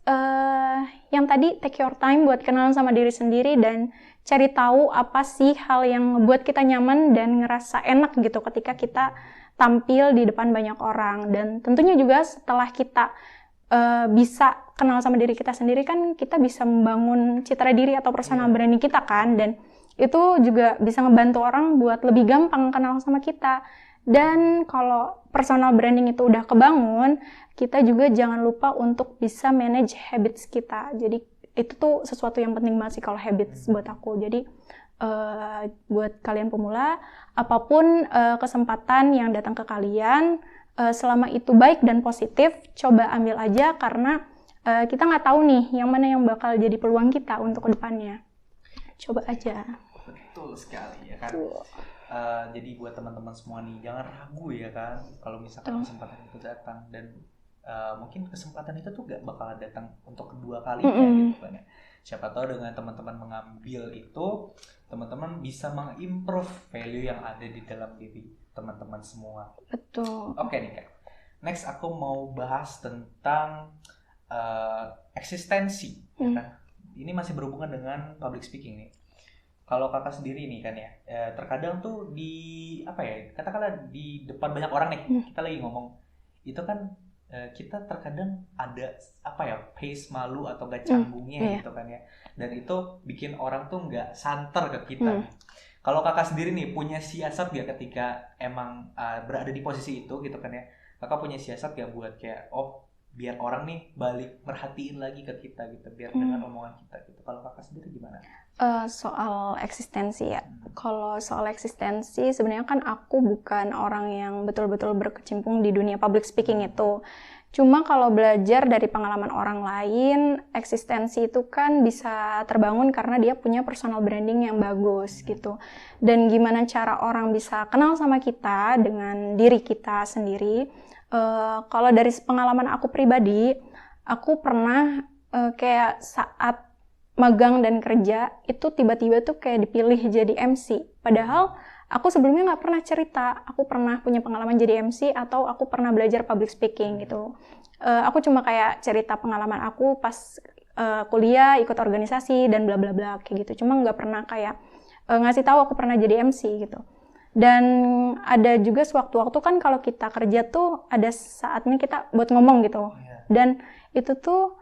yang tadi take your time buat kenalan sama diri sendiri dan cari tahu apa sih hal yang membuat kita nyaman dan ngerasa enak gitu ketika kita tampil di depan banyak orang. Dan tentunya juga setelah kita bisa kenal sama diri kita sendiri, kan kita bisa membangun citra diri atau personal branding kita kan, dan itu juga bisa ngebantu orang buat lebih gampang kenal sama kita. Dan kalau personal branding itu udah kebangun, kita juga jangan lupa untuk bisa manage habits kita. Jadi itu tuh sesuatu yang penting banget sih kalau habits buat aku. Jadi buat kalian pemula, apapun kesempatan yang datang ke kalian, selama itu baik dan positif, coba ambil aja, karena kita nggak tahu nih yang mana yang bakal jadi peluang kita untuk kedepannya. Coba aja. Betul sekali ya kan. Jadi buat teman-teman semua nih, jangan ragu ya kan kalau misalkan kesempatan itu datang, dan mungkin kesempatan itu tuh gak bakal datang untuk kedua kalinya gitu kan ya. Siapa tahu dengan teman-teman mengambil itu, teman-teman bisa mengimprove value yang ada di dalam diri teman-teman semua. Betul. Oke nih Kak, next aku mau bahas tentang eksistensi ya kan? Ini masih berhubungan dengan public speaking nih. Kalau kakak sendiri nih kan ya, terkadang tuh di katakanlah di depan banyak orang nih, kita lagi ngomong, itu kan kita terkadang ada pace malu atau gak canggungnya gitu kan ya, dan itu bikin orang tuh nggak santer ke kita. Kalau kakak sendiri nih punya siasat gak ketika emang berada di posisi itu gitu kan ya, kakak punya siasat gak buat kayak biar orang nih balik merhatiin lagi ke kita gitu, biar dengan omongan kita gitu. Kalau kakak sendiri gimana? Soal eksistensi ya. Kalau soal eksistensi, sebenarnya kan aku bukan orang yang betul-betul berkecimpung di dunia public speaking itu. Cuma kalau belajar dari pengalaman orang lain, eksistensi itu kan bisa terbangun karena dia punya personal branding yang bagus gitu. Dan gimana cara orang bisa kenal sama kita dengan diri kita sendiri. Kalau dari pengalaman aku pribadi, aku pernah kayak saat magang dan kerja itu tiba-tiba tuh kayak dipilih jadi MC. Padahal aku sebelumnya nggak pernah cerita, aku pernah punya pengalaman jadi MC atau aku pernah belajar public speaking gitu. Aku cuma kayak cerita pengalaman aku pas kuliah, ikut organisasi dan bla bla bla kayak gitu. Cuma nggak pernah kayak ngasih tahu aku pernah jadi MC gitu. Dan ada juga sewaktu-waktu kan kalau kita kerja tuh ada saatnya kita buat ngomong gitu. Dan itu tuh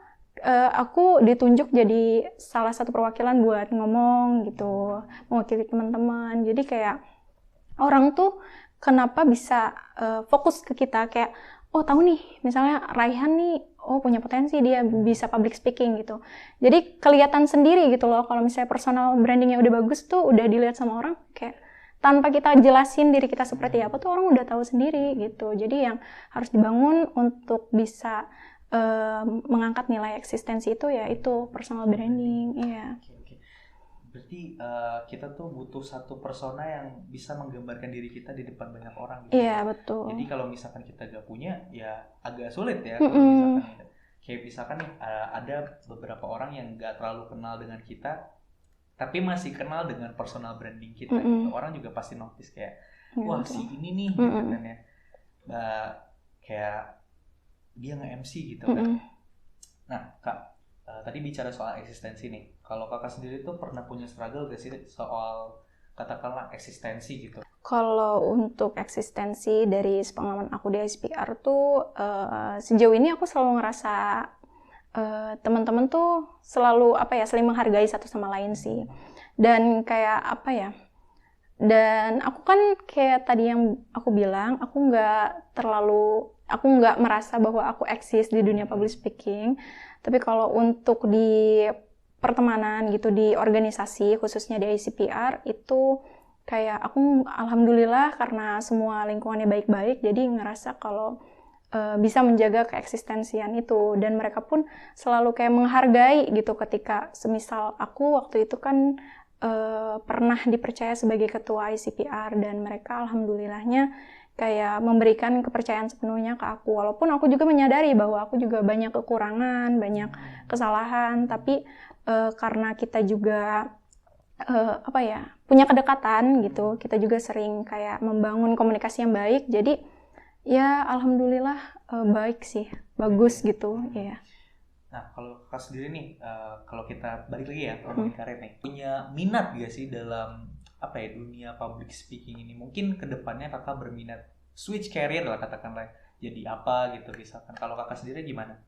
aku ditunjuk jadi salah satu perwakilan buat ngomong gitu, mewakili teman-teman. Jadi kayak orang tuh kenapa bisa fokus ke kita, kayak tahu nih misalnya Raihan nih punya potensi, dia bisa public speaking gitu. Jadi kelihatan sendiri gitu loh kalau misalnya personal brandingnya udah bagus tuh, udah dilihat sama orang, kayak tanpa kita jelasin diri kita seperti apa tuh orang udah tahu sendiri gitu. Jadi yang harus dibangun untuk bisa mengangkat nilai eksistensi itu ya itu personal branding. Iya. Oke. Berarti kita tuh butuh satu persona yang bisa menggambarkan diri kita di depan banyak orang gitu. Iya, betul. Jadi kalau misalkan kita gak punya, ya agak sulit ya. Kalau misalkan kayak misalkan nih ada beberapa orang yang gak terlalu kenal dengan kita, tapi masih kenal dengan personal branding kita gitu. Orang juga pasti notice kayak, wah si ini nih gitu kan ya. Kayak dia nge-MC gitu kan. Nah Kak, tadi bicara soal eksistensi nih. Kalau Kakak sendiri tuh pernah punya struggle gak sih soal katakanlah eksistensi gitu? Kalau untuk eksistensi dari pengalaman aku di SPR tuh sejauh ini aku selalu ngerasa teman-teman tuh selalu saling menghargai satu sama lain sih. Dan kayak dan aku kan kayak tadi yang aku bilang, aku nggak merasa bahwa aku eksis di dunia public speaking. Tapi kalau untuk di pertemanan gitu, di organisasi khususnya di ICPR itu kayak aku alhamdulillah karena semua lingkungannya baik-baik, jadi ngerasa kalau bisa menjaga keeksistensian itu, dan mereka pun selalu kayak menghargai gitu ketika semisal aku waktu itu kan pernah dipercaya sebagai ketua ICPR, dan mereka alhamdulillahnya kayak memberikan kepercayaan sepenuhnya ke aku, walaupun aku juga menyadari bahwa aku juga banyak kekurangan, banyak kesalahan, tapi karena kita juga punya kedekatan gitu, kita juga sering kayak membangun komunikasi yang baik, jadi ya alhamdulillah baik sih, bagus gitu ya. Nah kalau Kak sendiri nih, kalau kita balik lagi ya ngomongin karir nih, punya minat gak sih dalam dunia public speaking ini? Mungkin kedepannya Kakak berminat switch career lah katakanlah, jadi apa gitu misalkan. Kalau Kakak sendiri gimana?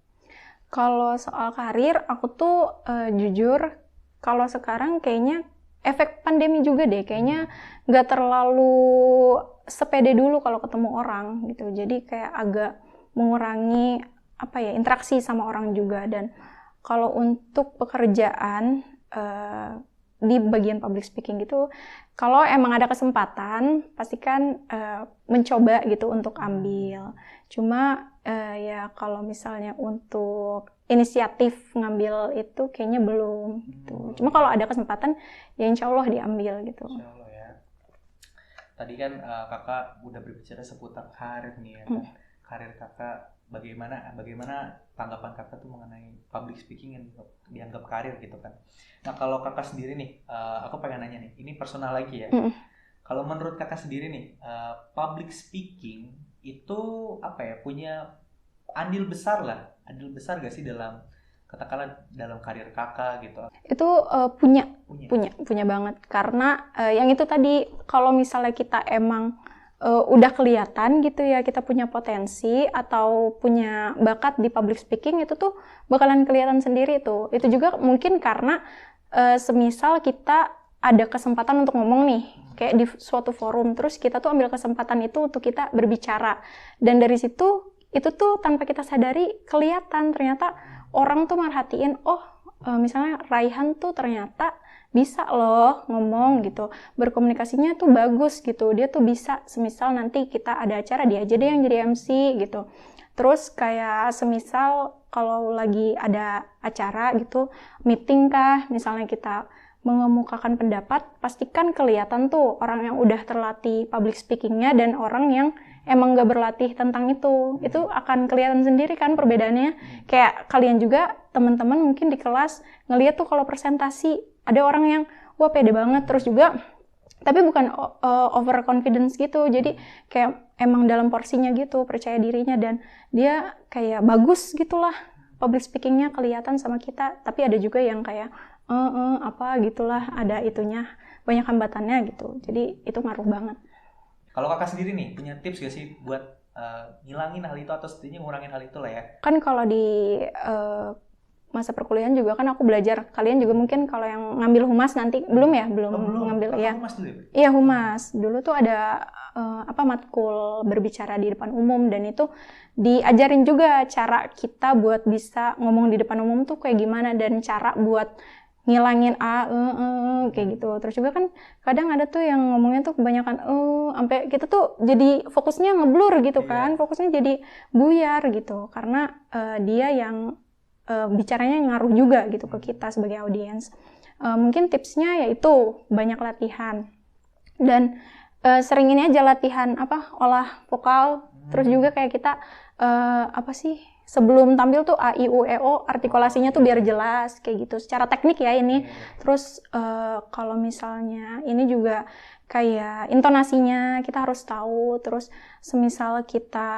Kalau soal karir, aku tuh jujur kalau sekarang kayaknya efek pandemi juga deh, kayaknya nggak terlalu sepede dulu kalau ketemu orang gitu. Jadi kayak agak mengurangi interaksi sama orang juga. Dan kalau untuk pekerjaan di bagian public speaking gitu, kalau emang ada kesempatan pastikan mencoba gitu untuk ambil. Cuma ya kalau misalnya untuk inisiatif ngambil itu kayaknya belum gitu. Cuma kalau ada kesempatan ya insya Allah diambil gitu. Insya Allah ya. Tadi kan Kakak udah berbicara seputar karir nih ya kan. Karir Kakak bagaimana tanggapan Kakak tuh mengenai public speaking yang dianggap karir gitu kan. Nah kalau Kakak sendiri nih, aku pengen nanya nih, ini personal lagi ya. Kalau menurut Kakak sendiri nih, public speaking itu punya andil besar gak sih dalam katakanlah dalam karir Kakak gitu? Itu punya banget, karena yang itu tadi, kalau misalnya kita emang udah kelihatan gitu ya, kita punya potensi atau punya bakat di public speaking, itu tuh bakalan kelihatan sendiri tuh. Itu juga mungkin karena semisal kita ada kesempatan untuk ngomong nih, kayak di suatu forum, terus kita tuh ambil kesempatan itu untuk kita berbicara, dan dari situ itu tuh tanpa kita sadari kelihatan, ternyata orang tuh merhatiin, misalnya Raihan tuh ternyata bisa loh ngomong gitu, berkomunikasinya tuh bagus gitu, dia tuh bisa, semisal nanti kita ada acara dia aja deh yang jadi MC gitu. Terus kayak semisal kalau lagi ada acara gitu, meeting kah, misalnya kita mengemukakan pendapat, pastikan kelihatan tuh orang yang udah terlatih public speakingnya dan orang yang emang gak berlatih tentang itu akan kelihatan sendiri kan perbedaannya. Kayak kalian juga, teman-teman mungkin di kelas ngeliat tuh kalau presentasi, ada orang yang wah pede banget, terus juga tapi bukan over confidence gitu, jadi kayak emang dalam porsinya gitu, percaya dirinya, dan dia kayak bagus gitulah public speakingnya kelihatan sama kita. Tapi ada juga yang kayak gitulah, ada itunya, banyak hambatannya gitu, jadi itu ngaruh banget. Kalau Kakak sendiri nih, punya tips gak sih buat ngilangin hal itu atau setidaknya ngurangin hal itu lah ya? Kan kalau di masa perkuliahan juga kan aku belajar, kalian juga mungkin kalau yang ngambil humas nanti, belum ngambil ya. Humas dulu ya? Iya humas, dulu tuh ada matkul berbicara di depan umum, dan itu diajarin juga cara kita buat bisa ngomong di depan umum tuh kayak gimana, dan cara buat ngilangin kayak gitu. Terus juga kan kadang ada tuh yang ngomongnya tuh kebanyakan sampai kita tuh jadi fokusnya ngeblur gitu kan, fokusnya jadi buyar gitu, karena dia yang bicaranya ngaruh juga gitu ke kita sebagai audiens. Mungkin tipsnya yaitu banyak latihan dan sering ini aja latihan olah vokal. Terus juga kayak kita sebelum tampil tuh A I U E O artikulasinya tuh biar jelas kayak gitu secara teknik ya ini. Terus kalau misalnya ini juga kayak intonasinya kita harus tahu. Terus semisal kita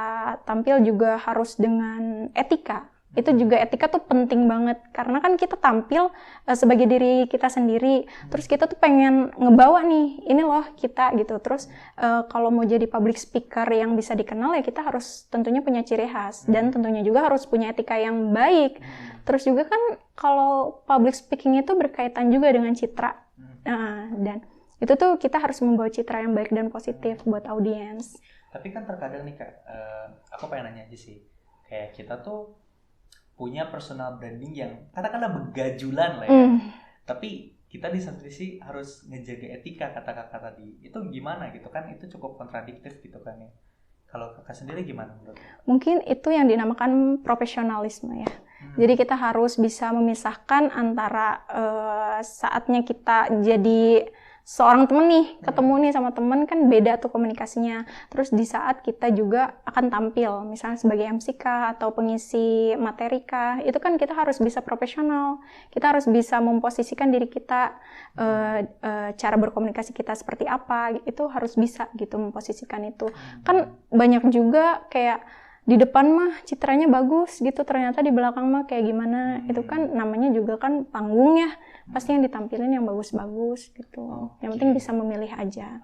tampil juga harus dengan etika. Itu juga etika tuh penting banget karena kan kita tampil sebagai diri kita sendiri, terus kita tuh pengen ngebawa nih ini loh kita gitu. Terus kalau mau jadi public speaker yang bisa dikenal ya kita harus tentunya punya ciri khas dan tentunya juga harus punya etika yang baik. Terus juga kan kalau public speaking itu berkaitan juga dengan citra, dan itu tuh kita harus membawa citra yang baik dan positif buat audiens. Tapi kan terkadang nih Kak, aku pengen nanya aja sih, kayak kita tuh punya personal branding yang katakanlah begajulan lah ya. Tapi kita di satu sisi harus ngejaga etika kata-kata tadi. Itu gimana gitu kan? Itu cukup kontradiktif gitu kan ya. Kalau Kakak sendiri gimana menurut? Mungkin itu yang dinamakan profesionalisme ya. Jadi kita harus bisa memisahkan antara saatnya kita jadi seorang temen nih, ketemu nih sama temen kan beda tuh komunikasinya. Terus di saat kita juga akan tampil, misalnya sebagai MC kah atau pengisi materi kah, itu kan kita harus bisa profesional. Kita harus bisa memposisikan diri kita, cara berkomunikasi kita seperti apa, itu harus bisa gitu memposisikan itu. Kan banyak juga kayak di depan mah citranya bagus gitu, ternyata di belakang mah kayak gimana. Itu kan namanya juga kan panggung ya, pasti yang ditampilin yang bagus-bagus gitu. Yang penting bisa memilih aja.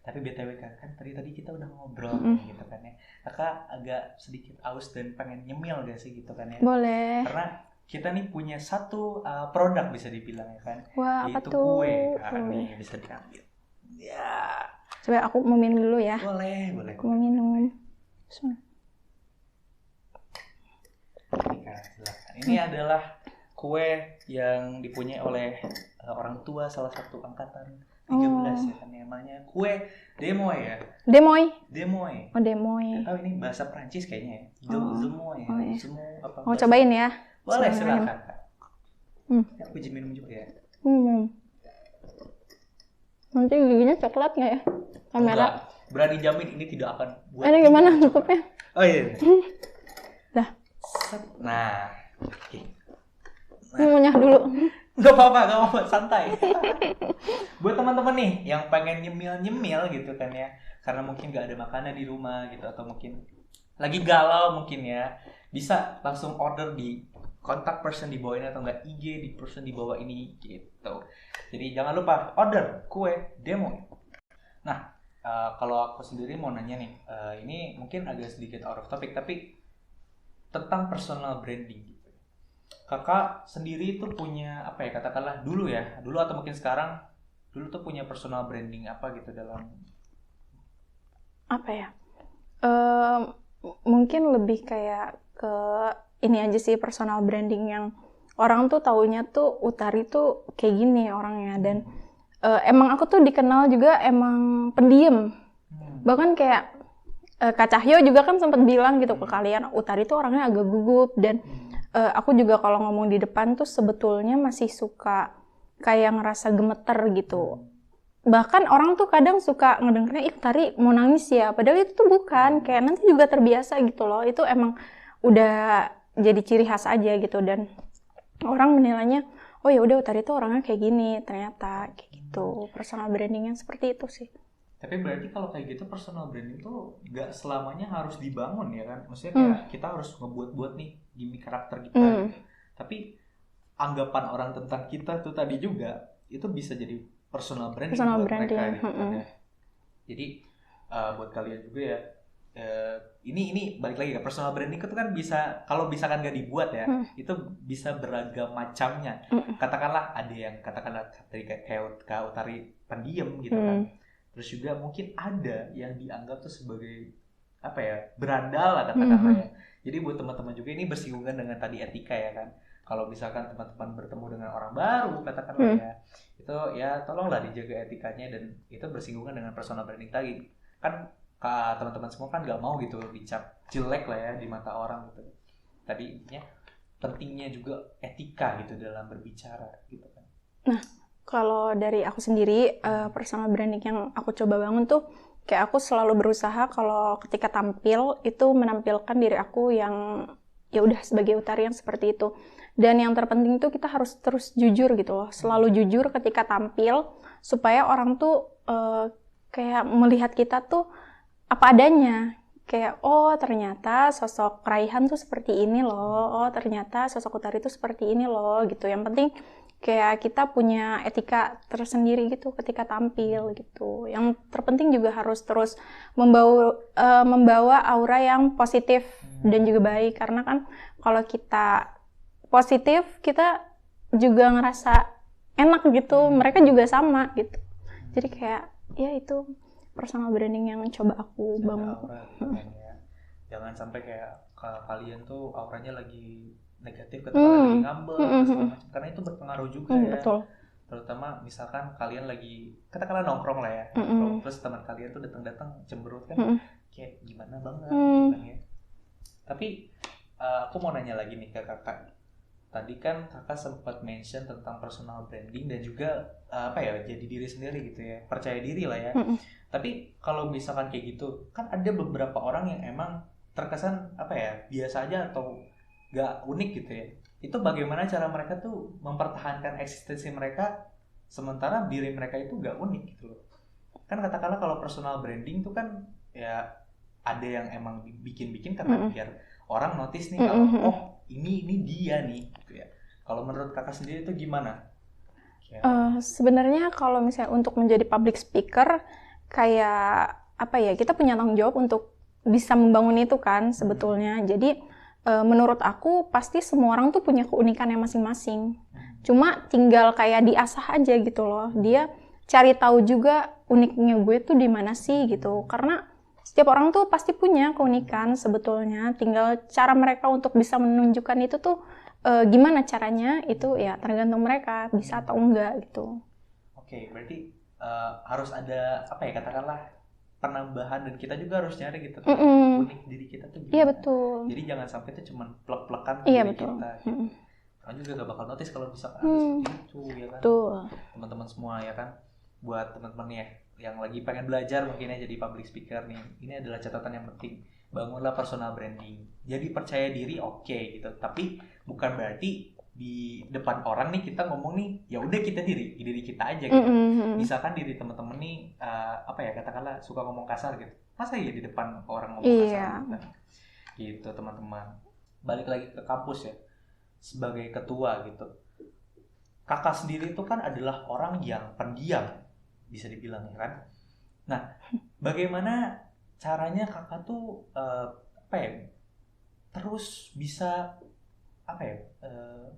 Tapi BTW kan tadi kita udah ngobrol gitu kan ya. Kakak agak sedikit aus dan pengen nyemil gak sih gitu kan ya? Boleh. Karena kita nih punya satu produk bisa dibilang ya kan. Wah, yaitu apa tuh? kue. Nih bisa diambil. Ya. Coba aku mau minum dulu ya. Boleh. Aku mau minum. Silakan. Ini adalah kue yang dipunyai oleh orang tua salah satu angkatan 13 ya kan, namanya kue Demoy ya. Demoy. Oh Demoy. Tahu ini bahasa Prancis kayaknya ya. Demoy. Iya. Apa? Mau cobain ya? Boleh silakan Kak. Aku izin minum juga ya. Nanti giginya coklat nggak ya? Kamera. Enggak. Berani jamin ini tidak akan buat. Ini gimana tutupnya? Oh iya. Dah. Nah. Oke. Ngunyah dulu. Gak apa-apa, santai. Buat teman-teman nih yang pengen nyemil gitu kan ya, karena mungkin gak ada makanan di rumah gitu, atau mungkin lagi galau mungkin ya, bisa langsung order di kontak person di bawah ini atau enggak IG di person di bawah ini gitu. Jadi jangan lupa order kue Demoy. Nah, kalau aku sendiri mau nanya nih, ini mungkin agak sedikit out of topic tapi tentang personal branding gitu. Kakak sendiri tuh punya apa ya, katakanlah dulu atau mungkin sekarang, dulu tuh punya personal branding apa gitu dalam apa ya? Mungkin lebih kayak ke ini aja sih, personal branding yang orang tuh taunya tuh Utari tuh kayak gini orangnya, dan emang aku tuh dikenal juga emang pendiam. Bahkan kayak Kak Cahyo juga kan sempat bilang gitu ke kalian, Utari tuh orangnya agak gugup, dan aku juga kalau ngomong di depan tuh sebetulnya masih suka kayak ngerasa gemeter gitu. Bahkan orang tuh kadang suka ngedengernya, ih Utari mau nangis ya, padahal itu tuh bukan, kayak nanti juga terbiasa gitu loh. Itu emang udah jadi ciri khas aja gitu, dan orang menilainya, oh ya udah Utari tuh orangnya kayak gini, ternyata kayak gitu. Personal branding yang seperti itu sih. Tapi berarti kalau kayak gitu personal branding tuh gak selamanya harus dibangun ya kan? Maksudnya kayak kita harus ngebuat-buat nih gimmick karakter kita gitu. Tapi anggapan orang tentang kita tuh tadi juga itu bisa jadi personal branding buat mereka gitu kan ya. Jadi buat kalian juga ya, ini balik lagi ya, personal branding itu kan bisa, kalau misalkan gak dibuat ya, itu bisa beragam macamnya. Katakanlah ada yang katakanlah kayak Kak Utari pendiam gitu kan. Terus juga mungkin ada yang dianggap tuh sebagai apa ya, berandal lah katakanlah ya. Jadi buat teman-teman juga ini bersinggungan dengan tadi etika ya kan. Kalau misalkan teman-teman bertemu dengan orang baru katakanlah ya, itu ya tolonglah dijaga etikanya, dan itu bersinggungan dengan personal branding tadi. Kan teman-teman semua kan nggak mau gitu dicap jelek lah ya di mata orang gitu. Tadi intinya pentingnya juga etika gitu dalam berbicara gitu kan. Nah, kalau dari aku sendiri, personal branding yang aku coba bangun tuh, kayak aku selalu berusaha kalau ketika tampil, itu menampilkan diri aku yang ya udah sebagai utari yang seperti itu. Dan yang terpenting tuh kita harus terus jujur gitu loh, selalu jujur ketika tampil, supaya orang tuh kayak melihat kita tuh apa adanya. Kayak, oh ternyata sosok Raihan tuh seperti ini loh, oh ternyata sosok utari tuh seperti ini loh, gitu. Yang penting kayak kita punya etika tersendiri gitu ketika tampil gitu. Yang terpenting juga harus terus membawa aura yang positif dan juga baik, karena kan kalau kita positif kita juga ngerasa enak gitu, mereka juga sama gitu. Jadi kayak ya itu personal branding yang coba aku bangun. Aura gitu kan ya. Jangan sampai kayak kalian tuh auranya lagi negatif ketika lagi ngambek segala macam, karena itu berpengaruh juga ya. Betul. Terutama misalkan kalian lagi katakanlah nongkrong lah ya, nongkrong, terus teman kalian tuh datang cemberut kan, kayak gimana banget gitu kan ya. Tapi aku mau nanya lagi nih ke kakak. Tadi kan kakak sempat mention tentang personal branding dan juga jadi diri sendiri gitu ya, percaya diri lah ya. Tapi kalau misalkan kayak gitu, kan ada beberapa orang yang emang terkesan biasa aja atau gak unik gitu ya. Itu bagaimana cara mereka tuh mempertahankan eksistensi mereka sementara diri mereka itu gak unik gitu loh. Kan katakanlah kalau personal branding tuh kan ya ada yang emang bikin-bikin karena biar orang notice nih kalau oh ini dia nih gitu ya. Kalau menurut kakak sendiri itu gimana? Sebenarnya kalau misalnya untuk menjadi public speaker, kayak kita punya tanggung jawab untuk bisa membangun itu kan sebetulnya. Jadi menurut aku pasti semua orang tuh punya keunikannya masing-masing. Cuma tinggal kayak diasah aja gitu loh. Dia cari tahu juga uniknya gue tuh di mana sih gitu. Karena setiap orang tuh pasti punya keunikan sebetulnya. Tinggal cara mereka untuk bisa menunjukkan itu tuh gimana caranya, itu ya tergantung mereka bisa atau enggak gitu. Oke, berarti harus ada katakanlah penambahan, dan kita juga harus nyari gitu unik diri kita tuh gimana. Iya betul. Jadi jangan sampai itu cuma plek-plekan Iya, diri betul. kita gitu. Orang juga gak bakal notice kalau misalkan seperti itu ya kan. Betul. Teman-teman semua ya kan, buat teman-teman ya yang lagi pengen belajar mungkin ya jadi public speaker nih, ini adalah catatan yang penting. Bangunlah personal branding. Jadi percaya diri gitu, tapi bukan berarti di depan orang nih kita ngomong nih ya udah kita diri kita aja gitu. Misalkan diri teman-teman nih katakanlah suka ngomong kasar gitu, masa ya di depan orang ngomong kasar gitu, gitu teman-teman. Balik lagi ke kampus ya, sebagai ketua gitu, kakak sendiri itu kan adalah orang yang pendiam bisa dibilang ya kan. Nah, bagaimana caranya kakak tuh terus bisa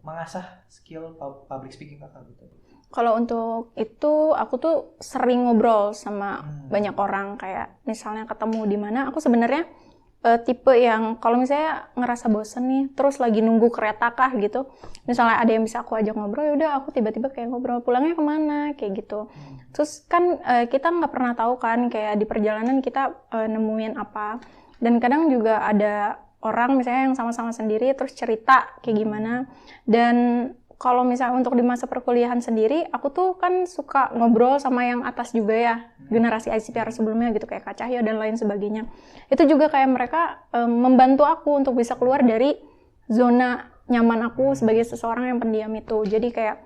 mengasah skill public speaking kakak gitu? Kalau untuk itu aku tuh sering ngobrol sama banyak orang, kayak misalnya ketemu di mana, aku sebenarnya tipe yang kalau misalnya ngerasa bosen nih, terus lagi nunggu kereta kah gitu, misalnya ada yang bisa aku ajak ngobrol, yaudah aku tiba-tiba kayak ngobrol, pulangnya kemana kayak gitu. Terus kan kita nggak pernah tahu kan kayak di perjalanan kita nemuin apa, dan kadang juga ada orang misalnya yang sama-sama sendiri terus cerita kayak gimana. Dan kalau misalnya untuk di masa perkuliahan sendiri, aku tuh kan suka ngobrol sama yang atas juga ya, generasi ICPR sebelumnya gitu, kayak Kak Cahyo dan lain sebagainya. Itu juga kayak mereka membantu aku untuk bisa keluar dari zona nyaman aku sebagai seseorang yang pendiam itu. Jadi kayak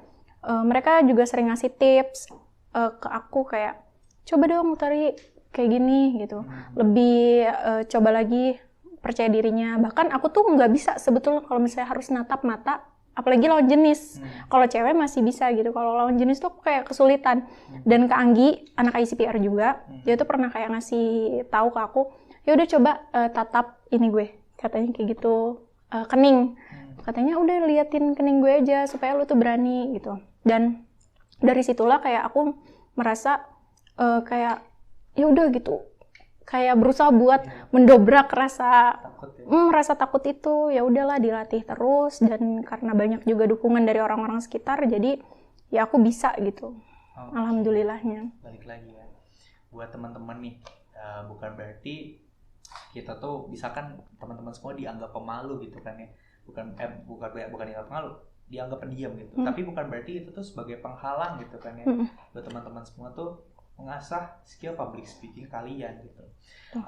mereka juga sering ngasih tips ke aku kayak, coba dong Utari kayak gini gitu, lebih coba lagi percaya dirinya. Bahkan aku tuh nggak bisa sebetulnya kalau misalnya harus natap mata, apalagi lawan jenis. Kalau cewek masih bisa gitu, kalau lawan jenis tuh aku kayak kesulitan. Dan Kak Anggi, anak ICPR juga, dia tuh pernah kayak ngasih tahu ke aku, ya udah coba tatap ini gue, katanya kayak gitu, kening. Katanya udah liatin kening gue aja supaya lu tuh berani gitu. Dan dari situlah kayak aku merasa kayak ya udah gitu, kayak berusaha buat mendobrak rasa takut itu. Ya udahlah, dilatih terus, dan karena banyak juga dukungan dari orang-orang sekitar, jadi ya aku bisa gitu. Alhamdulillahnya. Balik lagi ya, buat teman-teman nih, bukan berarti kita tuh misalkan teman-teman semua dianggap pemalu gitu kan ya. bukan dianggap malu, dianggap pendiam gitu. Tapi bukan berarti itu tuh sebagai penghalang gitu kan ya. Buat teman-teman semua tuh mengasah skill public speaking kalian gitu.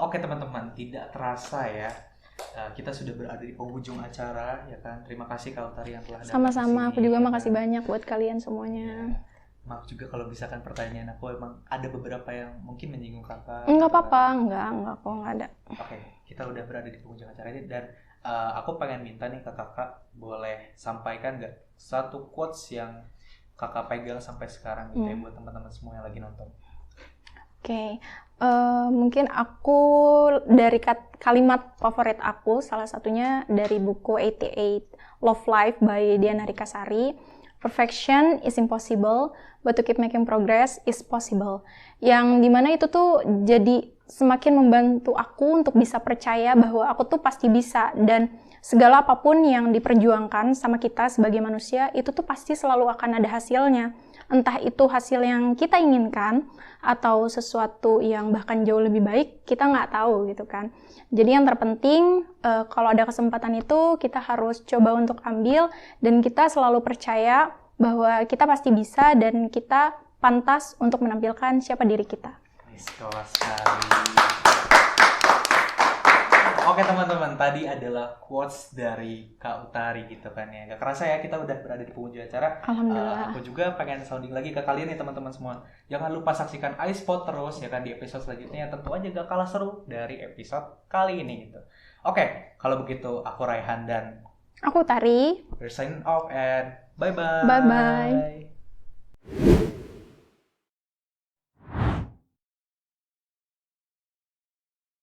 Oke teman-teman, tidak terasa ya. Kita sudah berada di penghujung acara ya kan. Terima kasih Kak Utari yang telah datang. Sama-sama, aku juga ya makasih kan? banyak buat kalian semuanya. Ya. Maaf juga kalau misalkan pertanyaan aku emang ada beberapa yang mungkin menyinggung kakak. Enggak apa-apa, enggak kok, enggak ada. Oke, kita udah berada di penghujung acara ini dan aku pengen minta nih ke kakak, boleh sampaikan nggak satu quotes yang kakak pegang sampai sekarang gitu ya buat teman-teman semua yang lagi nonton. Oke, mungkin aku dari kalimat favorit aku, salah satunya dari buku 88 Love Life by Diana Rikasari. Perfection is impossible, but to keep making progress is possible. Yang dimana itu tuh jadi semakin membantu aku untuk bisa percaya bahwa aku tuh pasti bisa, dan segala apapun yang diperjuangkan sama kita sebagai manusia itu tuh pasti selalu akan ada hasilnya. Entah itu hasil yang kita inginkan atau sesuatu yang bahkan jauh lebih baik, kita nggak tahu gitu kan. Jadi yang terpenting kalau ada kesempatan itu kita harus coba untuk ambil, dan kita selalu percaya bahwa kita pasti bisa dan kita pantas untuk menampilkan siapa diri kita. Sekolah sekali. Oke teman-teman, tadi adalah quotes dari Kak Utari gitu kan ya. Gak kerasa ya kita udah berada di penghujung acara. Alhamdulillah. Aku juga pengen sounding lagi ke kalian nih teman-teman semua. Jangan lupa saksikan iSpot terus ya kan di episode selanjutnya. Tentu aja gak kalah seru dari episode kali ini gitu. Oke, kalau begitu aku Raihan dan Aku Utari. we're signing off and bye-bye. Bye-bye.